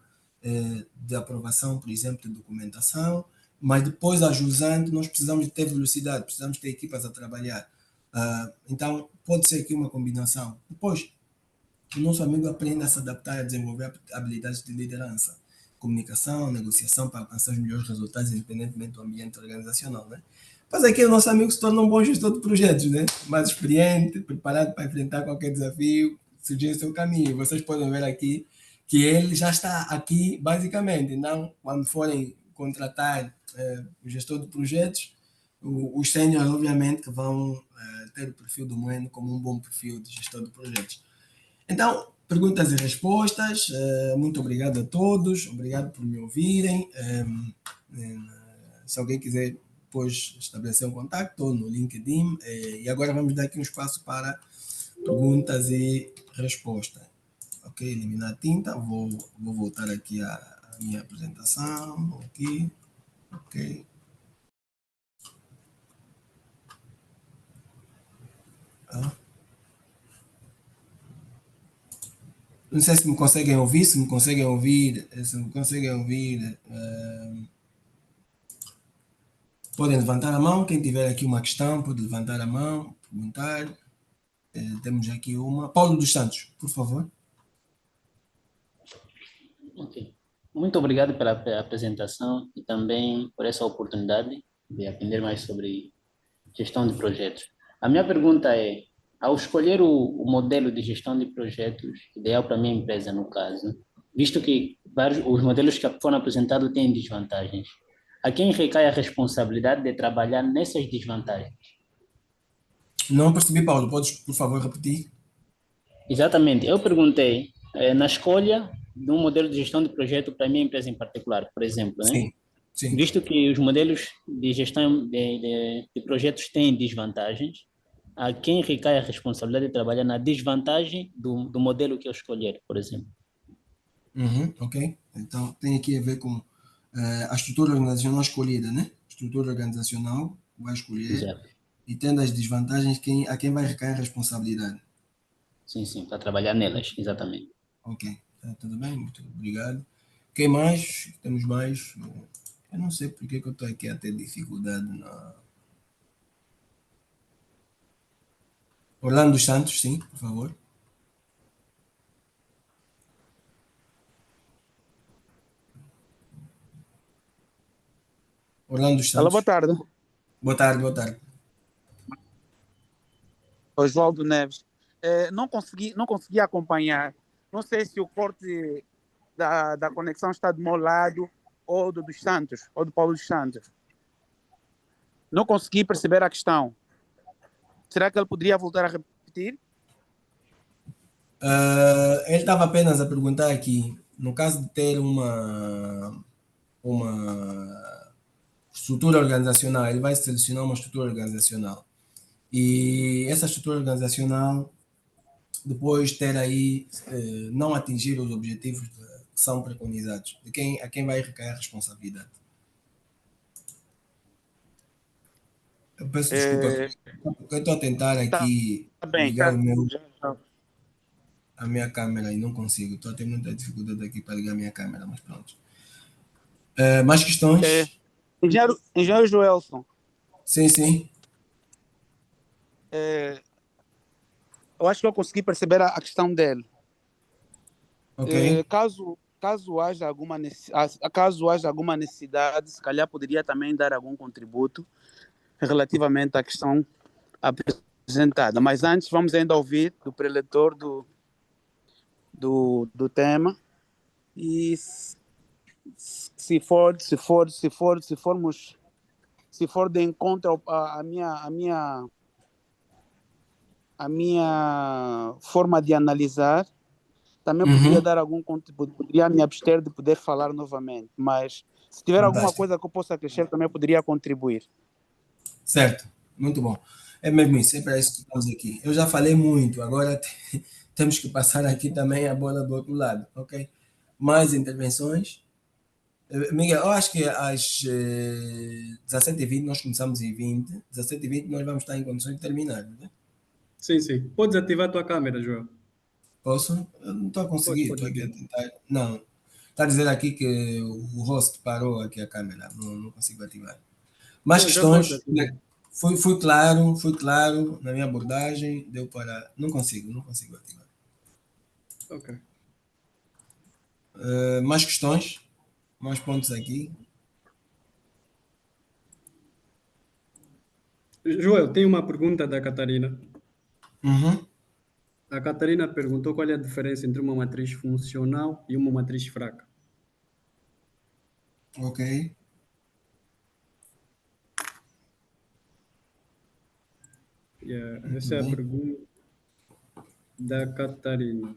de aprovação, por exemplo, de documentação, mas depois, ajusando, nós precisamos de ter velocidade, precisamos ter equipas a trabalhar. Então, pode ser aqui uma combinação. Depois, o nosso amigo aprende a se adaptar, a desenvolver habilidades de liderança, comunicação, negociação para alcançar os melhores resultados, independentemente do ambiente organizacional, né? Mas aqui o nosso amigo se torna um bom gestor de projetos, né? Mais experiente, preparado para enfrentar qualquer desafio, surgir em seu caminho. Vocês podem ver aqui que ele já está aqui, basicamente. Então, quando forem contratar o gestor de projetos, os sêniores, obviamente, que vão ter o perfil do Moeno como um bom perfil de gestor de projetos. Então, perguntas e respostas. Muito obrigado a todos. Obrigado por me ouvirem. Se alguém quiser depois estabelecer um contato, estou no LinkedIn. E agora vamos dar aqui um espaço para perguntas e respostas. Ok, eliminar a tinta. Vou voltar aqui à minha apresentação. Aqui. Ok. Não sei se me conseguem ouvir, podem levantar a mão. Quem tiver aqui uma questão, pode levantar a mão, perguntar. Temos aqui uma. Paulo dos Santos, por favor. Ok. Muito obrigado pela apresentação e também por essa oportunidade de aprender mais sobre gestão de projetos. A minha pergunta é, ao escolher o modelo de gestão de projetos ideal para a minha empresa, no caso, visto que os modelos que foram apresentados têm desvantagens, a quem recai a responsabilidade de trabalhar nessas desvantagens? Não percebi, Paulo. Podes, por favor, repetir? Exatamente. Eu perguntei, na escolha de um modelo de gestão de projeto para a minha empresa em particular, por exemplo, né? Sim, sim. Visto que os modelos de gestão de projetos têm desvantagens, a quem recai a responsabilidade de trabalhar na desvantagem do modelo que eu escolher, por exemplo. Ok. Então, tem aqui a ver com a estrutura organizacional escolhida, né? Estrutura organizacional vai escolher Exato. e tendo as desvantagens a quem vai recair a responsabilidade. Sim, para trabalhar nelas, exatamente. Ok, tudo bem, muito obrigado. Quem mais? Temos mais? Eu não sei porque que eu estou aqui a ter dificuldade na. Orlando dos Santos, sim, por favor. Orlando dos Alô, boa Santos. tarde. Boa tarde, boa tarde. Oswaldo Neves. Não consegui acompanhar. Não sei se o corte da conexão está do meu lado ou do dos Santos, ou do Paulo dos Santos. Não consegui perceber a questão. Será que ele poderia voltar a repetir? Ele estava apenas a perguntar aqui, no caso de ter uma estrutura organizacional, ele vai selecionar uma estrutura organizacional. E essa estrutura organizacional, depois ter aí, não atingir os objetivos que são preconizados, a quem vai recair a responsabilidade. Eu peço desculpa, porque eu estou a tentar Tá aqui bem, ligar tá. a minha câmera e não consigo. Estou a ter muita dificuldade aqui para ligar a minha câmera, mas pronto. Mais É, questões? engenheiro Joelson, Sim, sim. é, eu acho que eu consegui perceber a questão dele. Ok. Caso haja alguma necessidade, se calhar poderia também dar algum contributo relativamente à questão apresentada. Mas antes, vamos ainda ouvir do preletor do tema e se for de encontro a minha forma de analisar, também poderia Uhum. dar algum contributo, poderia me abster de poder falar novamente, mas se tiver alguma Fantástico. coisa que eu possa acrescentar, também poderia contribuir. Certo. Muito bom. É mesmo isso, é para isso que estamos aqui. Eu já falei muito, agora temos que passar aqui também a bola do outro lado, ok? Mais intervenções? Miguel, eu acho que às 17h20 nós começamos em 20, 17h20 nós vamos estar em condições de terminar, né? Sim, sim. Podes ativar a tua câmera, João. Posso? Eu não estou a conseguir, Podes estou aqui a ativar. tentar. Não, está a dizer aqui que o host parou aqui a câmera, não consigo ativar. Mais Não, já podes questões? ativar. Fui claro na minha abordagem, deu para. Não consigo ativar. Ok. Mais questões? Mais pontos aqui? Joel, tem uma pergunta da Catarina. Uhum. A Catarina perguntou qual é a diferença entre uma matriz funcional e uma matriz fraca. Ok. Muito Essa é a bem. pergunta da Catarina.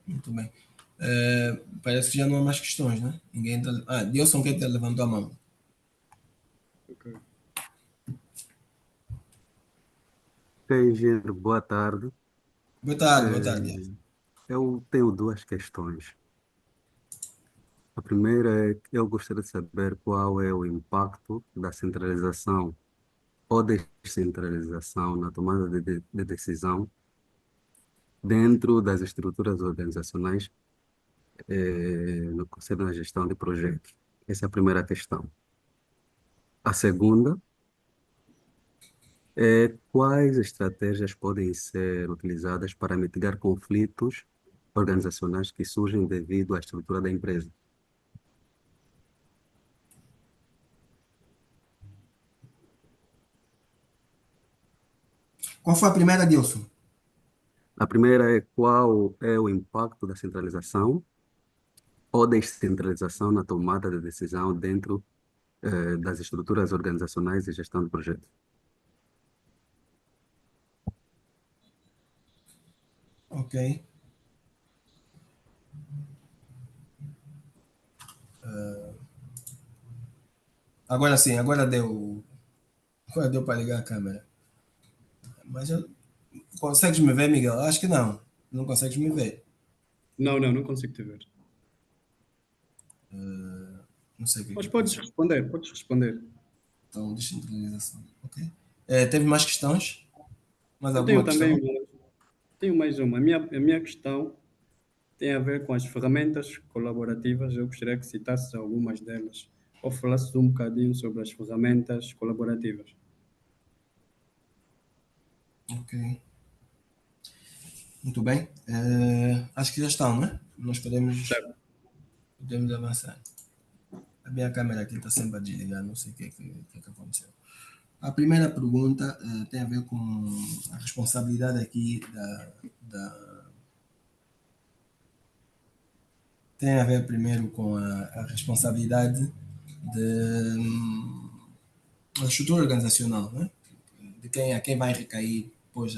Muito bem. Parece que já não há mais questões, né? Ninguém tá... Dilson quer ter levantou a mão. Ok. Engenheiro, boa tarde. Boa tarde. É, eu tenho duas questões. A primeira é que eu gostaria de saber qual é o impacto da centralização ou descentralização na tomada de decisão dentro das estruturas organizacionais, no Conselho de Gestão de Projetos. Essa é a primeira questão. A segunda é quais estratégias podem ser utilizadas para mitigar conflitos organizacionais que surgem devido à estrutura da empresa. Qual foi a primeira, Dilson? A primeira é qual é o impacto da centralização ou descentralização na tomada de decisão dentro das estruturas organizacionais e gestão de projetos. Ok. Agora sim, agora deu. Agora deu para ligar a câmera. Mas consegues me ver, Miguel? Acho que não. Não consegues me ver. Não consigo te ver. Não sei o que é Mas que podes responder, podes responder. Então, descentralização. Ok. Teve mais questões? Mais Eu alguma tenho questão? também, tenho mais uma. A minha questão tem a ver com as ferramentas colaborativas. Eu gostaria que citasses algumas delas, ou falasses um bocadinho sobre as ferramentas colaborativas. Ok. Muito bem. Acho que já estão, né? Nós podemos avançar. A minha câmera aqui está sempre a desligar, não sei o que aconteceu. A primeira pergunta tem a ver com a responsabilidade aqui tem a ver primeiro com a responsabilidade da estrutura organizacional, né? De a quem vai recair depois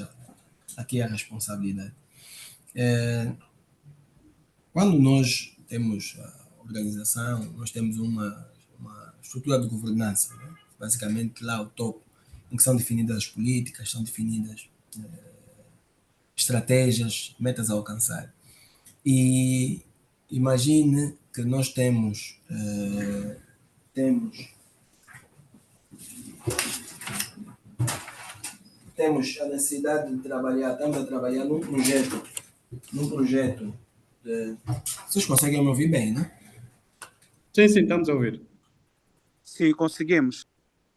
aqui a responsabilidade. Quando nós temos a organização, nós temos uma estrutura de governança, né? Basicamente lá o topo, em que são definidas as políticas, são definidas estratégias, metas a alcançar. E imagine que nós temos a necessidade de trabalhar, estamos a trabalhar num projeto de... Vocês conseguem me ouvir bem, né? Sim, sim, estamos a ouvir. Sim, conseguimos.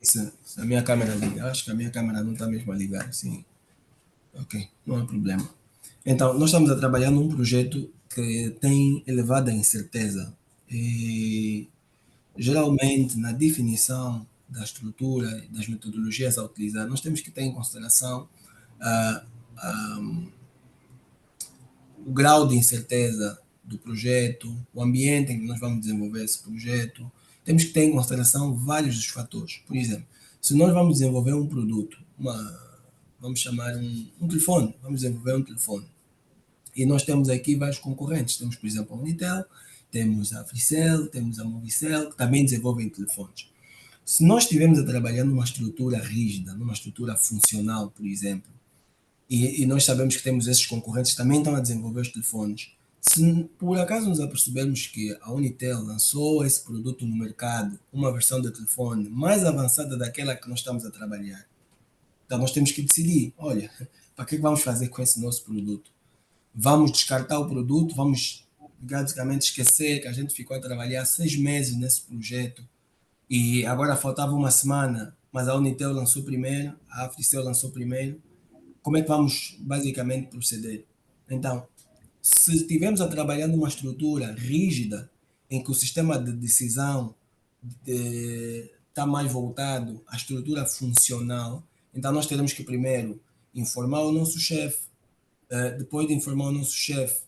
Se a minha câmera liga, acho que a minha câmera não está mesmo a ligar, sim. Ok, não há problema. Então, nós estamos a trabalhar num projeto que tem elevada incerteza e geralmente na definição da estrutura, das metodologias a utilizar, nós temos que ter em consideração ah, ah, o grau de incerteza do projeto, o ambiente em que nós vamos desenvolver esse projeto. Temos que ter em consideração vários dos fatores. Por exemplo, se nós vamos desenvolver um produto, vamos chamar um telefone, vamos desenvolver um telefone. E nós temos aqui vários concorrentes. Temos, por exemplo, a Unitel, temos a Fricel, temos a Movicel, que também desenvolvem telefones. Se nós estivermos a trabalhar numa estrutura rígida, numa estrutura funcional, por exemplo, e nós sabemos que temos esses concorrentes que também estão a desenvolver os telefones, se por acaso nos apercebermos que a Unitel lançou esse produto no mercado, uma versão de telefone mais avançada daquela que nós estamos a trabalhar, então nós temos que decidir, olha, para que vamos fazer com esse nosso produto? Vamos descartar o produto, vamos basicamente esquecer que a gente ficou a trabalhar 6 meses nesse projeto e agora faltava uma semana, mas a Unitel lançou primeiro, a Africell lançou primeiro. Como é que vamos basicamente proceder? Então, se estivermos a trabalhar numa estrutura rígida, em que o sistema de decisão está mais voltado à estrutura funcional, então nós teremos que primeiro informar o nosso chefe, depois de informar o nosso chefe,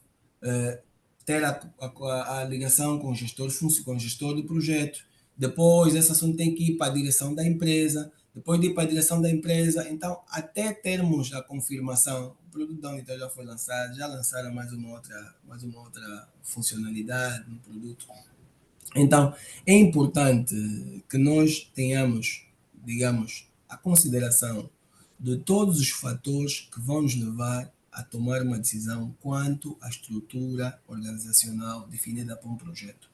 ter a ligação com o gestor do projeto. Depois, esse assunto tem que ir para a direção da empresa. Depois de ir para a direção da empresa, então, até termos a confirmação, o produto da Unitel já foi lançado, já lançaram mais uma outra funcionalidade no produto. Então, é importante que nós tenhamos, digamos, a consideração de todos os fatores que vão nos levar a tomar uma decisão quanto à estrutura organizacional definida para um projeto.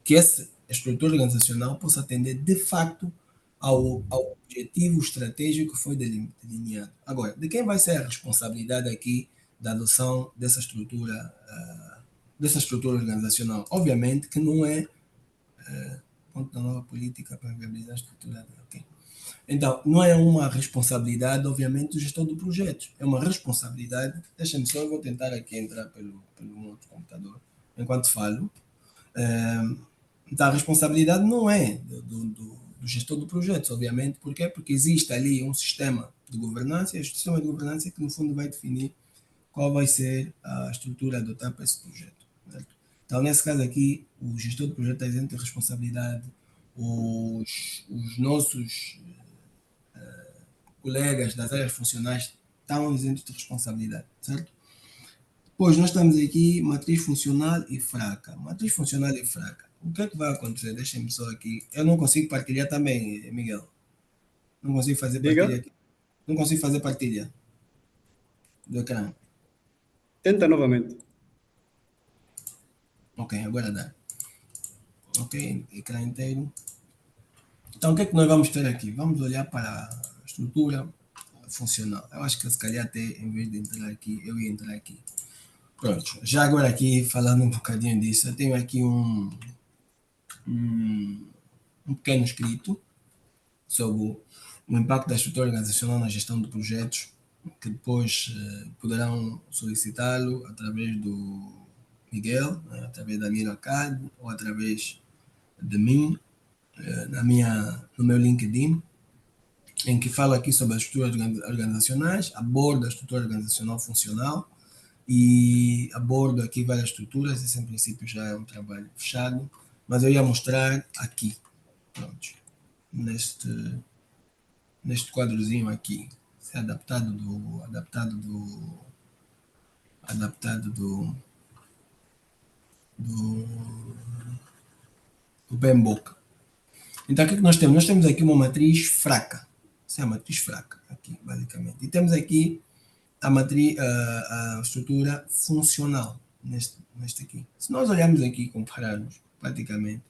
Que essa estrutura organizacional possa atender, de facto, ao objetivo estratégico que foi delineado. Agora, de quem vai ser a responsabilidade aqui da adoção dessa estrutura organizacional? Obviamente que não é ponto da nova política para viabilizar a estrutura. Okay. Então, não é uma responsabilidade, obviamente, do gestor do projeto. É uma responsabilidade. Deixa-me só, eu vou tentar aqui entrar pelo outro computador enquanto falo. Então, a responsabilidade não é do gestor do projeto, obviamente. Por quê? Porque existe ali um sistema de governança, e o sistema de governança é que, no fundo, vai definir qual vai ser a estrutura a adotar para esse projeto. Certo? Então, nesse caso aqui, o gestor do projeto está isento de responsabilidade, os nossos colegas das áreas funcionais estão isentos de responsabilidade, certo? Pois nós estamos aqui, matriz funcional e fraca. Matriz funcional e fraca. O que é que vai acontecer? Deixem-me só aqui. Eu não consigo partilhar também, Miguel. Não consigo fazer Diga, partilha aqui. Não consigo fazer partilha do ecrã. tenta novamente. Ok, agora dá. ok? Ecrã inteiro. Então, o que é que nós vamos ter aqui? Vamos olhar para a estrutura funcional. Eu acho que se calhar até, em vez de entrar aqui, eu ia entrar aqui. Pronto, já agora aqui, falando um bocadinho disso, eu tenho aqui um pequeno escrito sobre o impacto da estrutura organizacional na gestão de projetos, que depois poderão solicitá-lo através do Miguel, né, através da Miracad ou através de mim, no meu LinkedIn, em que falo aqui sobre as estruturas organizacionais, abordo a estrutura organizacional funcional e abordo aqui várias estruturas. Esse, em princípio, já é um trabalho fechado, mas eu ia mostrar aqui, pronto, neste quadrozinho aqui, é adaptado do PMBOK. Então, o que é que nós temos? Nós temos aqui uma matriz fraca. Essa é a matriz fraca, aqui, basicamente. E temos aqui a estrutura funcional, neste aqui. Se nós olharmos aqui e compararmos, praticamente,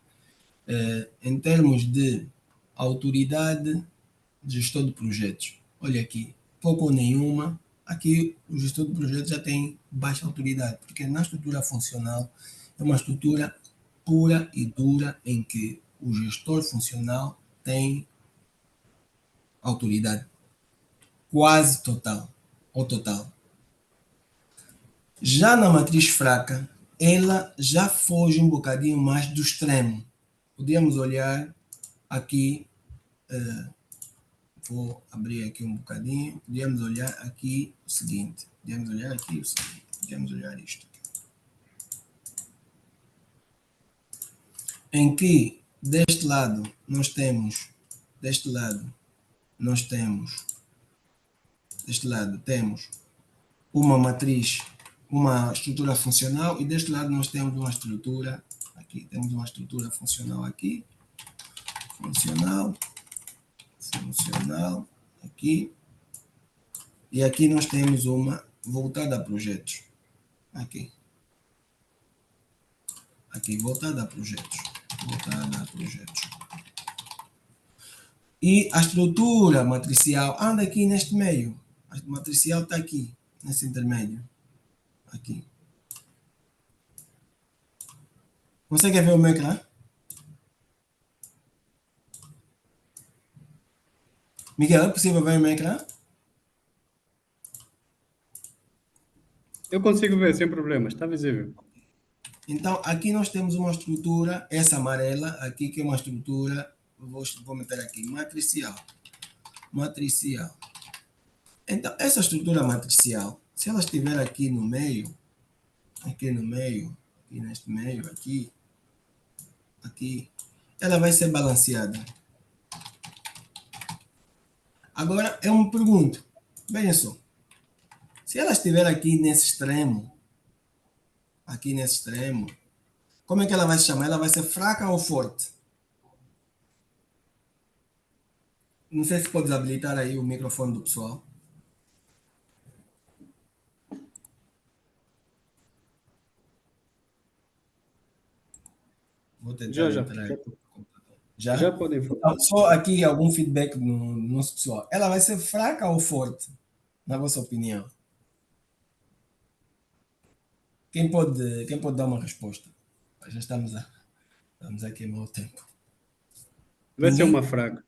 em termos de autoridade de gestor de projetos, olha aqui, pouco ou nenhuma, aqui o gestor de projetos já tem baixa autoridade, porque na estrutura funcional é uma estrutura pura e dura em que o gestor funcional tem autoridade quase total ou total. Já na matriz fraca, ela já foge um bocadinho mais do extremo. Podemos olhar aqui, vou abrir aqui um bocadinho, podemos olhar aqui o seguinte, podemos olhar isto aqui. Em que deste lado temos uma matriz, uma estrutura funcional, e deste lado nós temos uma estrutura aqui, temos uma estrutura funcional aqui, funcional aqui, e aqui nós temos uma voltada a projetos, aqui voltada a projetos. E a estrutura matricial anda aqui neste meio. A matricial está aqui, nesse intermédio. Aqui. Consegue ver o meu ecrã? Miguel, é possível ver o meu ecrã? Eu consigo ver sem problemas, está visível. Então, aqui nós temos uma estrutura, essa amarela aqui, que é uma estrutura, vou meter aqui, matricial. Então, essa estrutura matricial, se ela estiver aqui no meio, aqui neste meio, aqui, ela vai ser balanceada. Agora, eu me pergunto, veja só, se ela estiver aqui nesse extremo, como é que ela vai se chamar? Ela vai ser fraca ou forte? Não sei se pode habilitar aí o microfone do pessoal. Vou tentar Já. entrar aí. Já? Já podem falar. Então, só aqui algum feedback no nosso pessoal. Ela vai ser fraca ou forte? Na vossa opinião? Quem pode dar uma resposta? Já estamos a queimar o tempo. Vai ser Ninguém? uma fraca.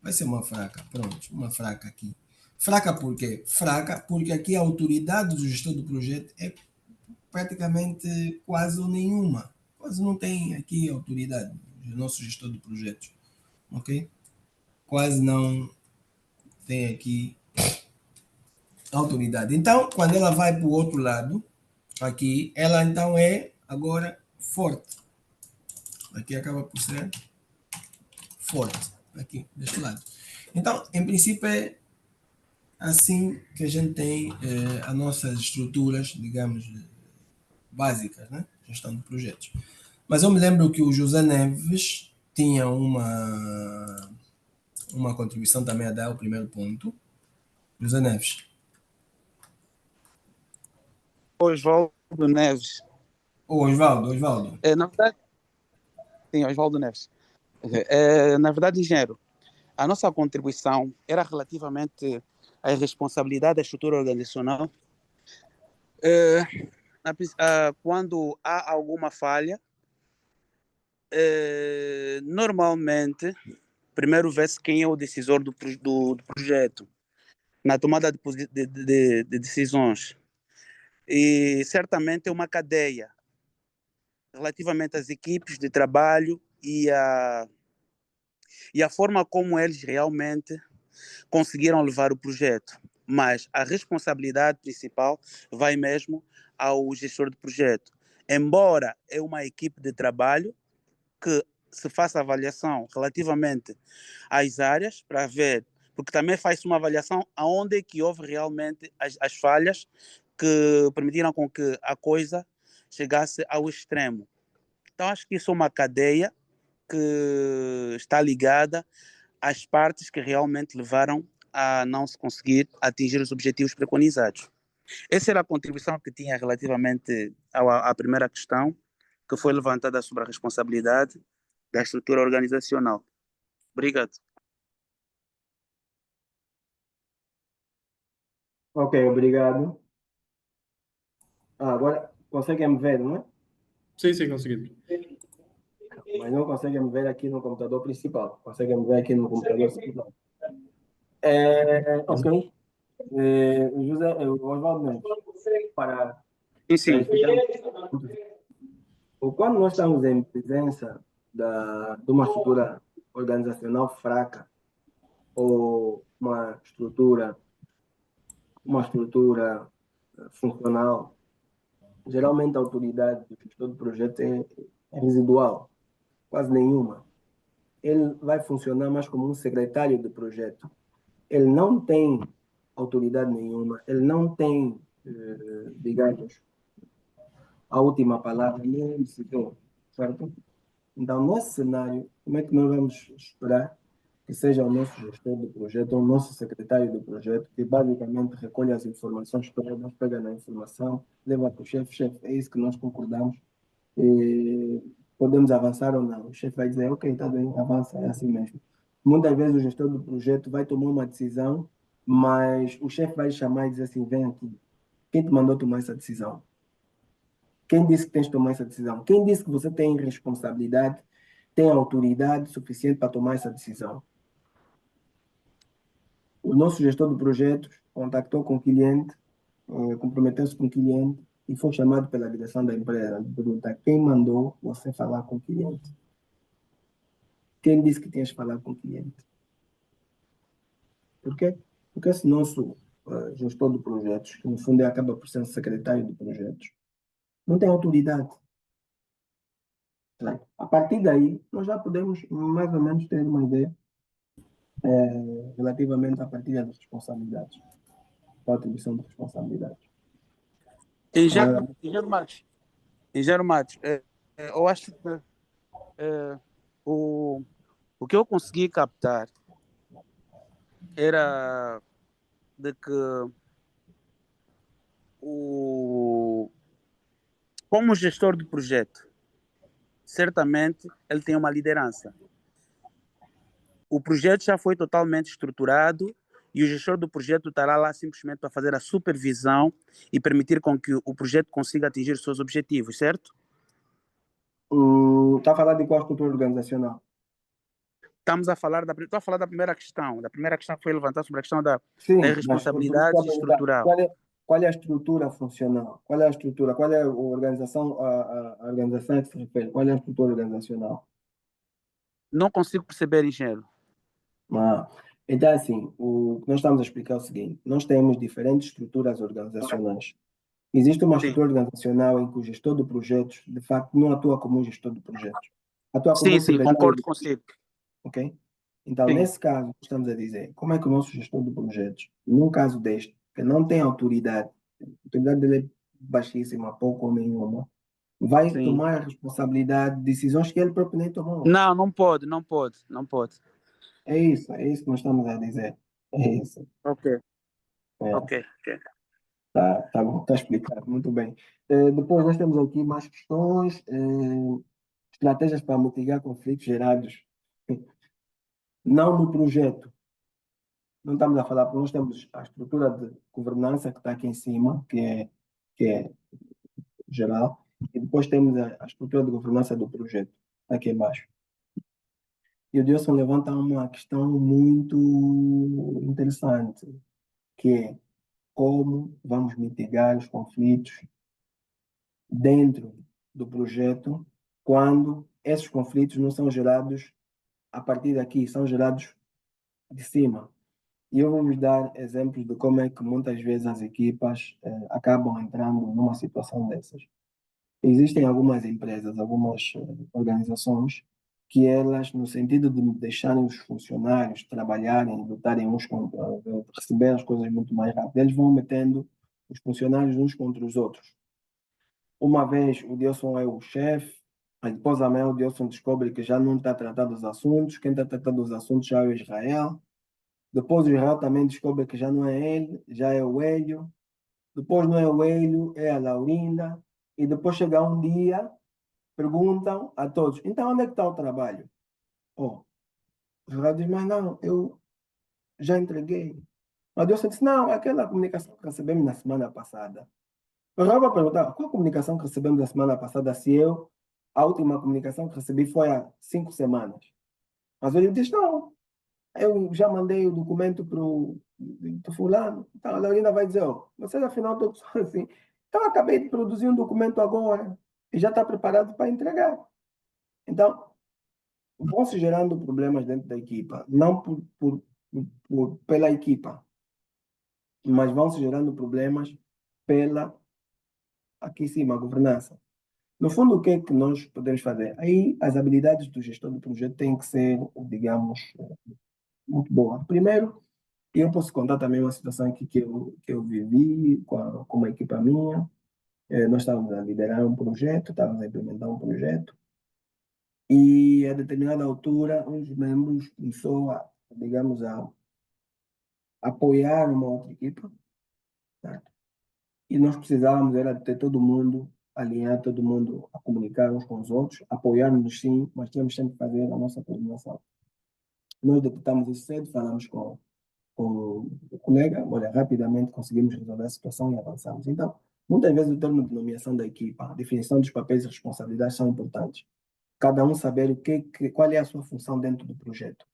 Vai ser uma fraca, pronto, uma fraca aqui. Fraca por quê? Fraca porque aqui a autoridade do gestor do projeto é praticamente quase nenhuma. Quase não tem aqui autoridade do nosso gestor de projetos, ok? Quase não tem aqui autoridade. Então, quando ela vai para o outro lado, aqui, ela então é agora forte. Aqui acaba por ser forte, aqui, deste lado. Então, em princípio, é assim que a gente tem as nossas estruturas, digamos, básicas, né? Gestão de projetos. Mas eu me lembro que o José Neves tinha uma contribuição também a dar, o primeiro ponto. José Neves. Oswaldo Neves. Oswaldo. Na verdade, Sim, Oswaldo Neves. Na verdade, engenheiro, a nossa contribuição era relativamente à responsabilidade da estrutura organizacional. Quando há alguma falha, normalmente, primeiro vê-se quem é o decisor do projeto, na tomada de decisões. E certamente é uma cadeia relativamente às equipes de trabalho e a forma como eles realmente conseguiram levar o projeto. Mas a responsabilidade principal vai mesmo ao gestor de projeto. Embora é uma equipe de trabalho que se faça avaliação relativamente às áreas para ver, porque também faz uma avaliação aonde é que houve realmente as falhas que permitiram com que a coisa chegasse ao extremo. Então acho que isso é uma cadeia que está ligada às partes que realmente levaram a não se conseguir atingir os objetivos preconizados. Essa era a contribuição que tinha relativamente à primeira questão, que foi levantada sobre a responsabilidade da estrutura organizacional. Obrigado. Ok, obrigado. Agora conseguem me ver, não é? Sim, conseguimos. Mas não conseguem me ver aqui no computador principal. Conseguem me ver aqui no computador principal. Ok. José, Oswaldo Neves, para Sim. quando nós estamos em presença de uma estrutura organizacional fraca ou uma estrutura funcional, geralmente a autoridade do gestor do projeto é residual, quase nenhuma. Ele vai funcionar mais como um secretário de projeto. Ele não tem autoridade nenhuma, ele não tem, digamos, a última palavra, nem decisão, certo? Então, nesse cenário, como é que nós vamos esperar que seja o nosso gestor do projeto, ou o nosso secretário do projeto, que basicamente recolhe as informações todas, pega na informação, leva para o chefe, é isso que nós concordamos, e podemos avançar ou não. O chefe vai dizer, ok, está bem, avança, é assim mesmo. Muitas vezes o gestor do projeto vai tomar uma decisão, mas o chefe vai chamar e dizer assim, vem aqui, quem te mandou tomar essa decisão? Quem disse que tens de tomar essa decisão? Quem disse que você tem responsabilidade, tem autoridade suficiente para tomar essa decisão? O nosso gestor de projetos contactou com o cliente, comprometeu-se com o cliente e foi chamado pela direção da empresa. Pergunta: quem mandou você falar com o cliente? Quem disse que tinhas de falar com o cliente? Por quê? Porque esse nosso gestor de projetos, que no fundo acaba por ser um secretário de projetos, não tem autoridade. A partir daí, nós já podemos mais ou menos ter uma ideia relativamente à partilha das responsabilidades, à atribuição de responsabilidades. Engenheiro Matos, eu acho que o que eu consegui captar era de que como gestor de projeto, certamente ele tem uma liderança. O projeto já foi totalmente estruturado e o gestor do projeto estará lá simplesmente para fazer a supervisão e permitir com que o projeto consiga atingir os seus objetivos, certo? Está a falar de qual estrutura organizacional? Estou a falar da primeira questão. Da primeira questão que foi levantada sobre a questão da Sim, responsabilidade estrutural. qual é a estrutura funcional? Qual é a estrutura? Qual é a organização, a organização a que se refere? Qual é a estrutura organizacional? Não consigo perceber, engenheiro. Então, assim, o que nós estamos a explicar é o seguinte: nós temos diferentes estruturas organizacionais. Existe uma estrutura organizacional em que o gestor de projetos, de facto, não atua como um gestor de projetos. Atua como um Sim, secretário concordo de consigo. ok? Então, Sim. nesse caso, estamos a dizer, como é que o nosso gestor de projetos, num caso deste, que não tem autoridade, a autoridade dele é baixíssima, pouco ou nenhuma, vai Sim. tomar a responsabilidade de decisões que ele próprio nem tomou. Não pode. É isso que nós estamos a dizer. É isso. Ok. É. Ok. Tá bom, está explicado, muito bem. Depois nós temos aqui mais questões. estratégias para mitigar conflitos gerados não no projeto. Não estamos a falar, porque nós temos a estrutura de governança que está aqui em cima, que é geral, e depois temos a estrutura de governança do projeto, aqui embaixo. E o Dilson levanta uma questão muito interessante, que é como vamos mitigar os conflitos dentro do projeto quando esses conflitos não são gerados a partir daqui, são gerados de cima. E eu vou vos dar exemplos de como é que muitas vezes as equipas acabam entrando numa situação dessas. Existem algumas empresas, algumas organizações que elas, no sentido de deixarem os funcionários trabalharem, lutarem uns contra receber as coisas muito mais rápido, eles vão metendo os funcionários uns contra os outros. Uma vez o Dilson é o chefe, mas depois amanhã o Dilson descobre que já não está tratando os assuntos, quem está tratando os assuntos já é o Israel. Depois o Israel também descobre que já não é ele, já é o Hélio. Depois não é o Hélio, é a Laurinda. E depois chega um dia, perguntam a todos, então onde é que está o trabalho? Oh, o Israel diz, mas não, eu já entreguei. Mas Deus disse, não, aquela comunicação que recebemos na semana passada. Eu já vou perguntar, qual comunicação que recebemos na semana passada, se a última comunicação que recebi foi há 5 semanas? Mas ele diz, não, eu já mandei o documento para o fulano. Então, a Laurinda vai dizer, ó, vocês afinal todos são assim. Então, eu acabei de produzir um documento agora e já está preparado para entregar. Então, vão se gerando problemas dentro da equipa, não pela equipa, mas vão se gerando problemas pela, aqui em cima, a governança. No fundo, o que é que nós podemos fazer? Aí, as habilidades do gestor do projeto têm que ser, digamos, muito boas. Primeiro, eu posso contar também uma situação aqui que eu vivi com uma equipa minha. Nós estávamos a liderar um projeto, estávamos a implementar um projeto, e a determinada altura, um dos membros começou a, digamos, a apoiar uma outra equipa, certo? E nós precisávamos era de ter todo mundo, alinhar todo mundo a comunicar uns com os outros, apoiar-nos sim, mas tínhamos sempre que fazer a nossa coordenação. Nós detectamos isso cedo, falamos com o colega, olha, rapidamente conseguimos resolver a situação e avançamos. Então, muitas vezes o termo de nomeação da equipa, a definição dos papéis e responsabilidades são importantes. Cada um saber qual é a sua função dentro do projeto.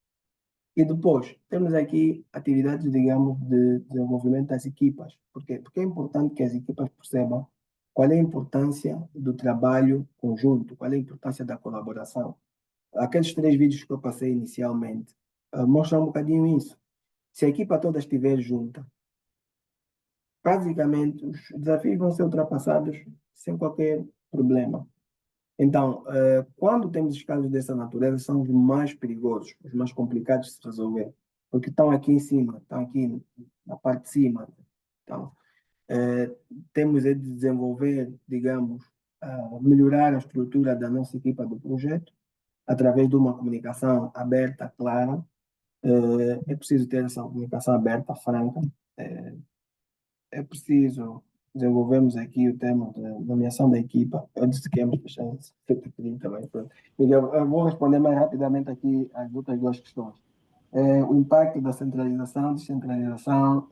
E depois, temos aqui atividades, digamos, de desenvolvimento das equipas. Por quê? Porque é importante que as equipas percebam qual é a importância do trabalho conjunto, qual é a importância da colaboração. Aqueles 3 vídeos que eu passei inicialmente mostram um bocadinho isso. Se a equipa toda estiver junta, basicamente os desafios vão ser ultrapassados sem qualquer problema. Então, quando temos os casos dessa natureza, são os mais perigosos, os mais complicados de se resolver, porque estão aqui em cima, estão aqui na parte de cima. Então, temos de desenvolver, digamos, melhorar a estrutura da nossa equipa do projeto, através de uma comunicação aberta, clara. É preciso ter essa comunicação aberta, franca. É preciso desenvolvermos aqui o tema da nomeação da equipa. Eu disse que íamos fechar 7h30 também. Miguel, eu vou responder mais rapidamente aqui as outras 2 questões. O impacto da centralização, descentralização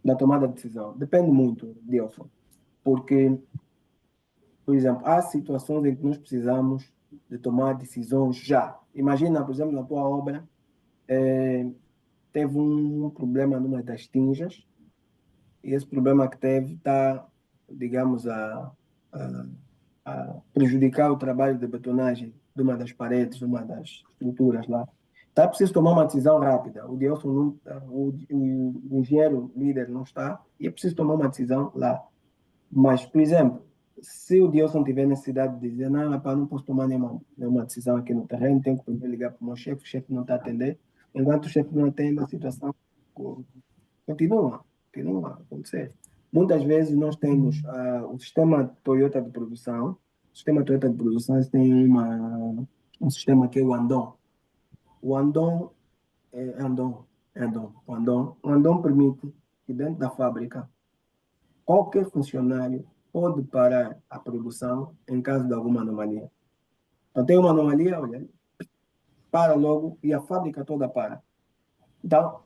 da tomada de decisão. Depende muito, Dilson, porque, por exemplo, há situações em que nós precisamos de tomar decisões já. Imagina, por exemplo, na tua obra, teve um problema numa das tinjas, e esse problema que teve está, digamos, a prejudicar o trabalho de betonagem de uma das paredes, de uma das estruturas lá. Está preciso tomar uma decisão rápida. O Dilson o engenheiro líder não está, e é preciso tomar uma decisão lá. Mas, por exemplo, se o Dilson tiver necessidade de dizer, não, rapaz, não posso tomar nenhuma decisão aqui no terreno, tenho que primeiro ligar para o meu chefe, o chefe não está a atender. Enquanto o chefe não atende, a situação continua a acontecer. Muitas vezes nós temos o sistema Toyota de produção. O sistema Toyota de produção tem um sistema que é o Andon. O Andon o Andon permite que dentro da fábrica qualquer funcionário pode parar a produção em caso de alguma anomalia. Então, tem uma anomalia, olha, para logo e a fábrica toda para. Então,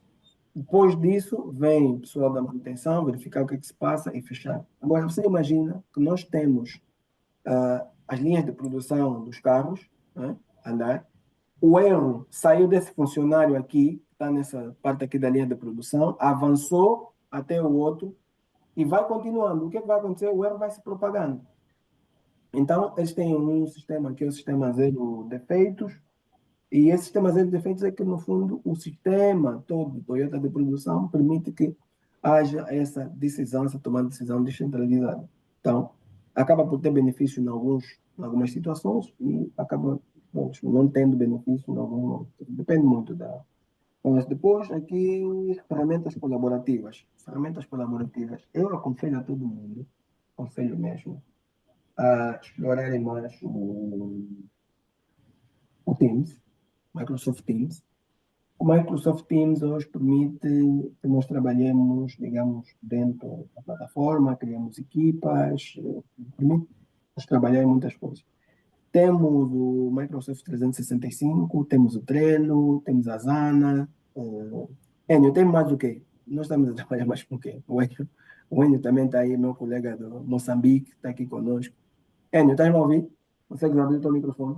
depois disso, vem o pessoal da manutenção, verificar o que é que se passa e fechar. Agora, você imagina que nós temos as linhas de produção dos carros, né, andar. O erro saiu desse funcionário aqui, está nessa parte aqui da linha de produção, avançou até o outro e vai continuando. O que é que vai acontecer? O erro vai se propagando. Então, eles têm um sistema que é o sistema zero defeitos, e esse sistema zero defeitos é que, no fundo, o sistema todo do Toyota de produção permite que haja essa decisão, essa tomada de decisão descentralizada. Então, acaba por ter benefício em algumas situações e acaba, bom, não tendo benefício em algum. Depende muito da. Mas depois, aqui, ferramentas colaborativas. Ferramentas colaborativas. Eu aconselho a todo mundo, aconselho mesmo, a explorarem mais o Teams, Microsoft Teams. O Microsoft Teams hoje permite que nós trabalhemos, digamos, dentro da plataforma, criamos equipas, permite nos trabalhar em muitas coisas. Temos o Microsoft 365, temos o Trello, temos a Asana. Enio, tem mais o quê? Nós estamos a trabalhar mais com o quê? O Enio também está aí, meu colega do Moçambique, está aqui conosco. Enio, estás me a ouvir? Consegues abrir o teu microfone?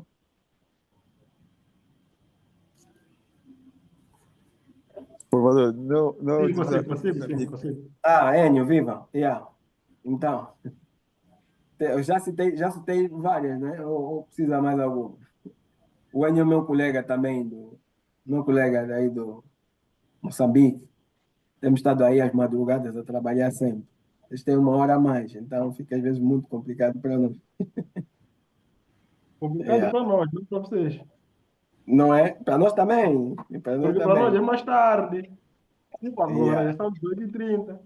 Por favor, não, não Sim, desabilite. consigo. Enio, viva. Yeah. Então, eu já citei várias, né? Ou precisa mais alguma? O Enio é meu colega também, meu colega daí do Moçambique. Temos estado aí às madrugadas a trabalhar sempre. Eles têm uma hora a mais, então fica às vezes muito complicado para nós. Complicado Yeah. para nós, não para vocês. Não é? Para nós também. E para nós Porque para nós é também. mais tarde. Tipo agora, já Yeah. estamos 8h30.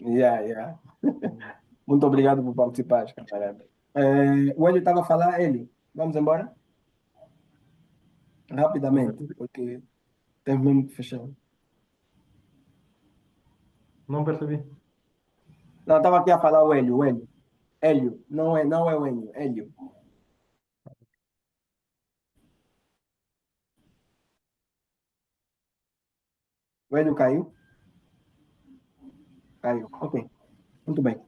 Yeah, yeah. Muito obrigado por participar, camarada. O Enio estava a falar, ele. Vamos embora? Não Rapidamente, percebi. porque temos mesmo que fechar. Não percebi. Não, estava aqui a falar o Hélio, o Hélio. Hélio, não é o Hélio, Hélio. O Hélio caiu? Caiu, ok. Muito bem.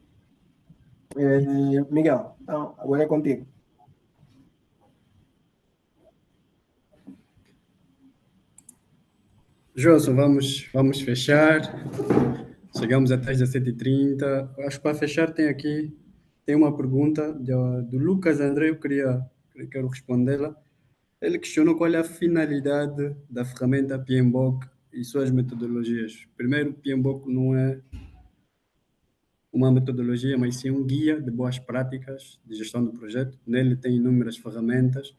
Miguel, então, agora é contigo. Joson, vamos fechar. Chegamos até às 17h30. Acho que para fechar tem uma pergunta do Lucas André, quero respondê-la. Ele questionou qual é a finalidade da ferramenta PMBOK e suas metodologias. Primeiro, PMBOK não é uma metodologia, mas sim um guia de boas práticas de gestão do projeto. Nele tem inúmeras ferramentas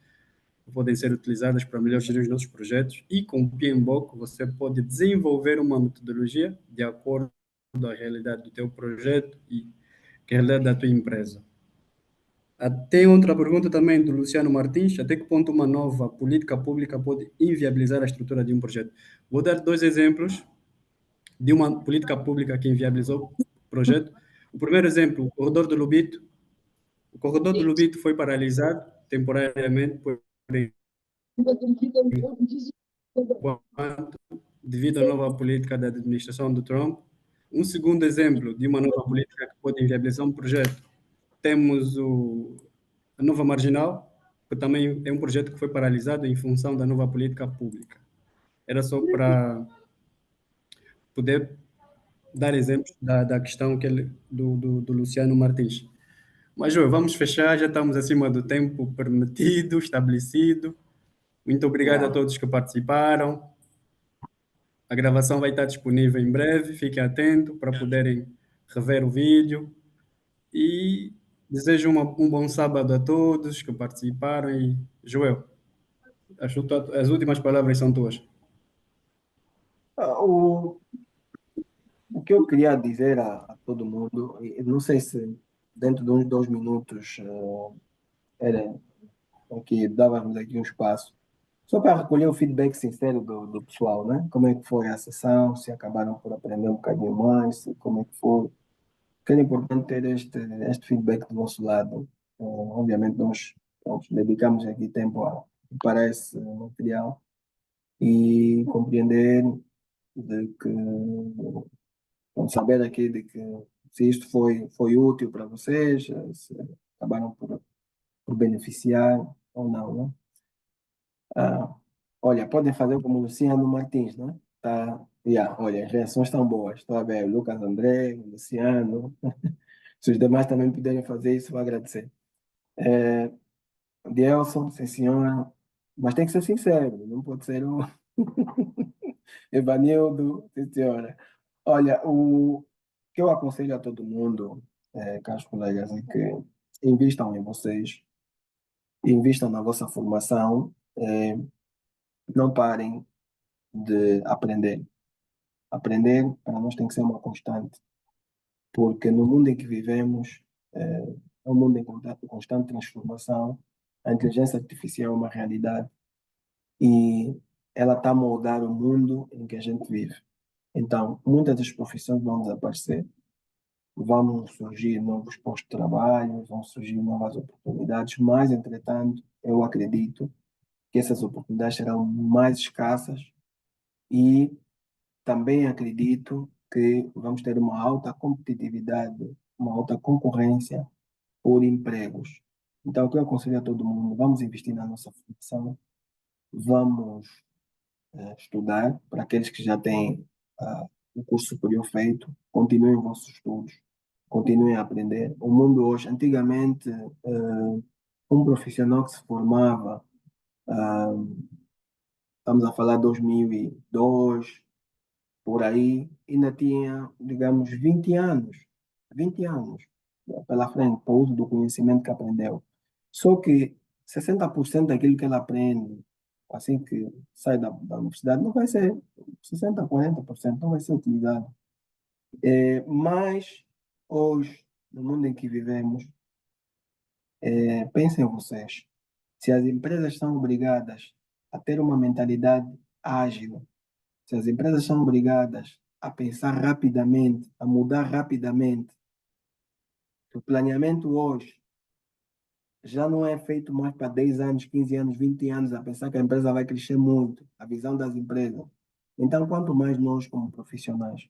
que podem ser utilizadas para melhor gerir os nossos projetos, e com o PMBOK você pode desenvolver uma metodologia de acordo com a realidade do teu projeto e com a realidade da tua empresa. Tem outra pergunta também do Luciano Martins: até que ponto uma nova política pública pode inviabilizar a estrutura de um projeto? Vou dar dois exemplos de uma política pública que inviabilizou o projeto. O primeiro exemplo, o corredor do Lubito. O corredor do Lubito foi paralisado temporariamente devido à nova política da administração do Trump. Um segundo exemplo de uma nova política que pode inviabilizar um projeto, temos a Nova Marginal, que também é um projeto que foi paralisado em função da nova política pública. Era só para poder dar exemplos da questão do Luciano Martins. Mas, João, vamos fechar, já estamos acima do tempo permitido, estabelecido. Muito obrigado a todos que participaram. A gravação vai estar disponível em breve, fiquem atentos para poderem rever o vídeo. E desejo um bom sábado a todos que participaram. E, Joel, as últimas palavras são tuas. O que eu queria dizer a todo mundo, e não sei se dentro de uns 2 minutos era aqui, dávamos aqui um espaço, só para recolher o feedback sincero do pessoal, né? Como é que foi a sessão, se acabaram por aprender um bocadinho mais, como é que foi. que é importante ter este feedback do vosso lado. Obviamente, nós dedicamos aqui tempo a preparar esse material e compreender de que, saber aqui de que se isto foi útil para vocês, se acabaram por beneficiar ou não, né? Ah, olha, podem fazer como o Luciano Martins, né? Tá, olha, as reações estão boas. Estou a ver o Lucas André, o Luciano. Se os demais também puderem fazer isso, vou agradecer. Delson, sim senhora, mas tem que ser sincero, não pode ser o Evanildo, sim senhora. Olha, o que eu aconselho a todo mundo, caros colegas, é que invistam em vocês, invistam na vossa formação, não parem de aprender. Aprender para nós tem que ser uma constante, porque no mundo em que vivemos, é um mundo em constante transformação, a inteligência artificial é uma realidade e ela está a moldar o mundo em que a gente vive. Então, muitas das profissões vão desaparecer, vão surgir novos postos de trabalho, vão surgir novas oportunidades, mas, entretanto, eu acredito que essas oportunidades serão mais escassas e também acredito que vamos ter uma alta competitividade, uma alta concorrência por empregos. Então, o que eu aconselho a todo mundo, vamos investir na nossa formação, vamos estudar, para aqueles que já têm o curso superior feito, continuem os vossos estudos, continuem a aprender. O mundo hoje, antigamente, um profissional que se formava, ah, estamos a falar de 2002, por aí, ainda tinha, digamos, 20 anos pela frente, para o uso do conhecimento que aprendeu. Só que 60% daquilo que ele aprende, assim que sai da universidade, não vai ser 60, 40%, não vai ser utilizado. Mas hoje, no mundo em que vivemos, pensem vocês, se as empresas são obrigadas a ter uma mentalidade ágil, se as empresas são obrigadas a pensar rapidamente, a mudar rapidamente, o planeamento hoje já não é feito mais para 10 anos, 15 anos, 20 anos, a pensar que a empresa vai crescer muito, a visão das empresas. Então, quanto mais nós como profissionais,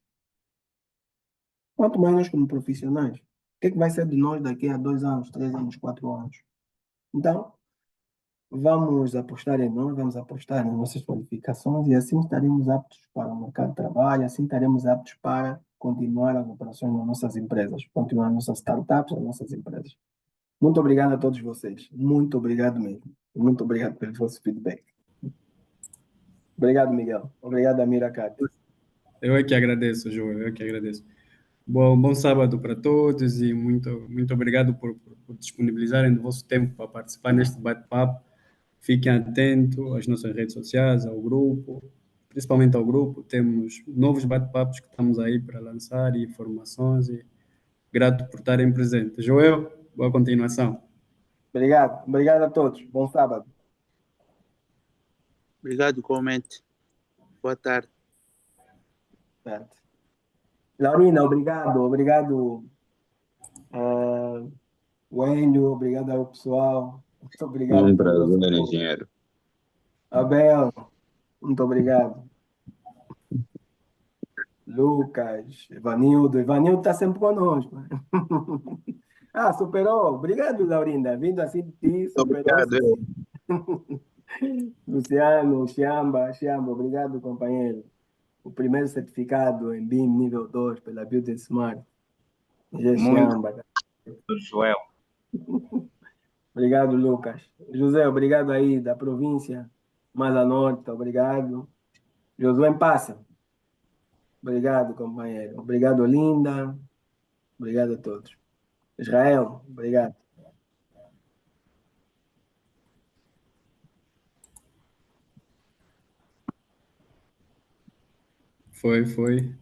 quanto mais nós como profissionais, o que é que vai ser de nós daqui a 2 anos, 3 anos, 4 anos? Então, vamos apostar em nós, vamos apostar nas nossas qualificações e assim estaremos aptos para o mercado de trabalho, assim estaremos aptos para continuar as operações nas nossas empresas, continuar nossas startups, as nossas empresas. Muito obrigado a todos vocês. Muito obrigado mesmo. Muito obrigado pelo vosso feedback. Obrigado, Miguel. Obrigado, Amira Cate. Eu é que agradeço, João, eu é que agradeço. Bom sábado para todos e muito obrigado por disponibilizarem o vosso tempo para participar neste bate-papo. Fiquem atentos às nossas redes sociais, ao grupo, principalmente ao grupo. Temos novos bate-papos que estamos aí para lançar e informações. E grato por estarem presentes. Joel, boa continuação. Obrigado. Obrigado a todos. Bom sábado. Obrigado, igualmente. Boa tarde. Certo. Laurina, obrigado. Obrigado, Wendel. Obrigado ao pessoal. Muito obrigado Um pelo vosso prazer, apoio. engenheiro. Abel, muito obrigado. Lucas, Evanildo. Evanildo está sempre conosco. Ah, superou. Obrigado, Laurinda. Vindo assim de ti, superou-se Obrigado. assim. Luciano, Chiamba, obrigado, companheiro. O primeiro certificado em BIM nível 2 pela Beauty Smart. Já Muito, Chiamba. Joel. Obrigado, Lucas. José, obrigado aí da província mais a norte, obrigado. Josué Passa. Obrigado, companheiro. Obrigado, Linda. Obrigado a todos. Israel, obrigado. Foi.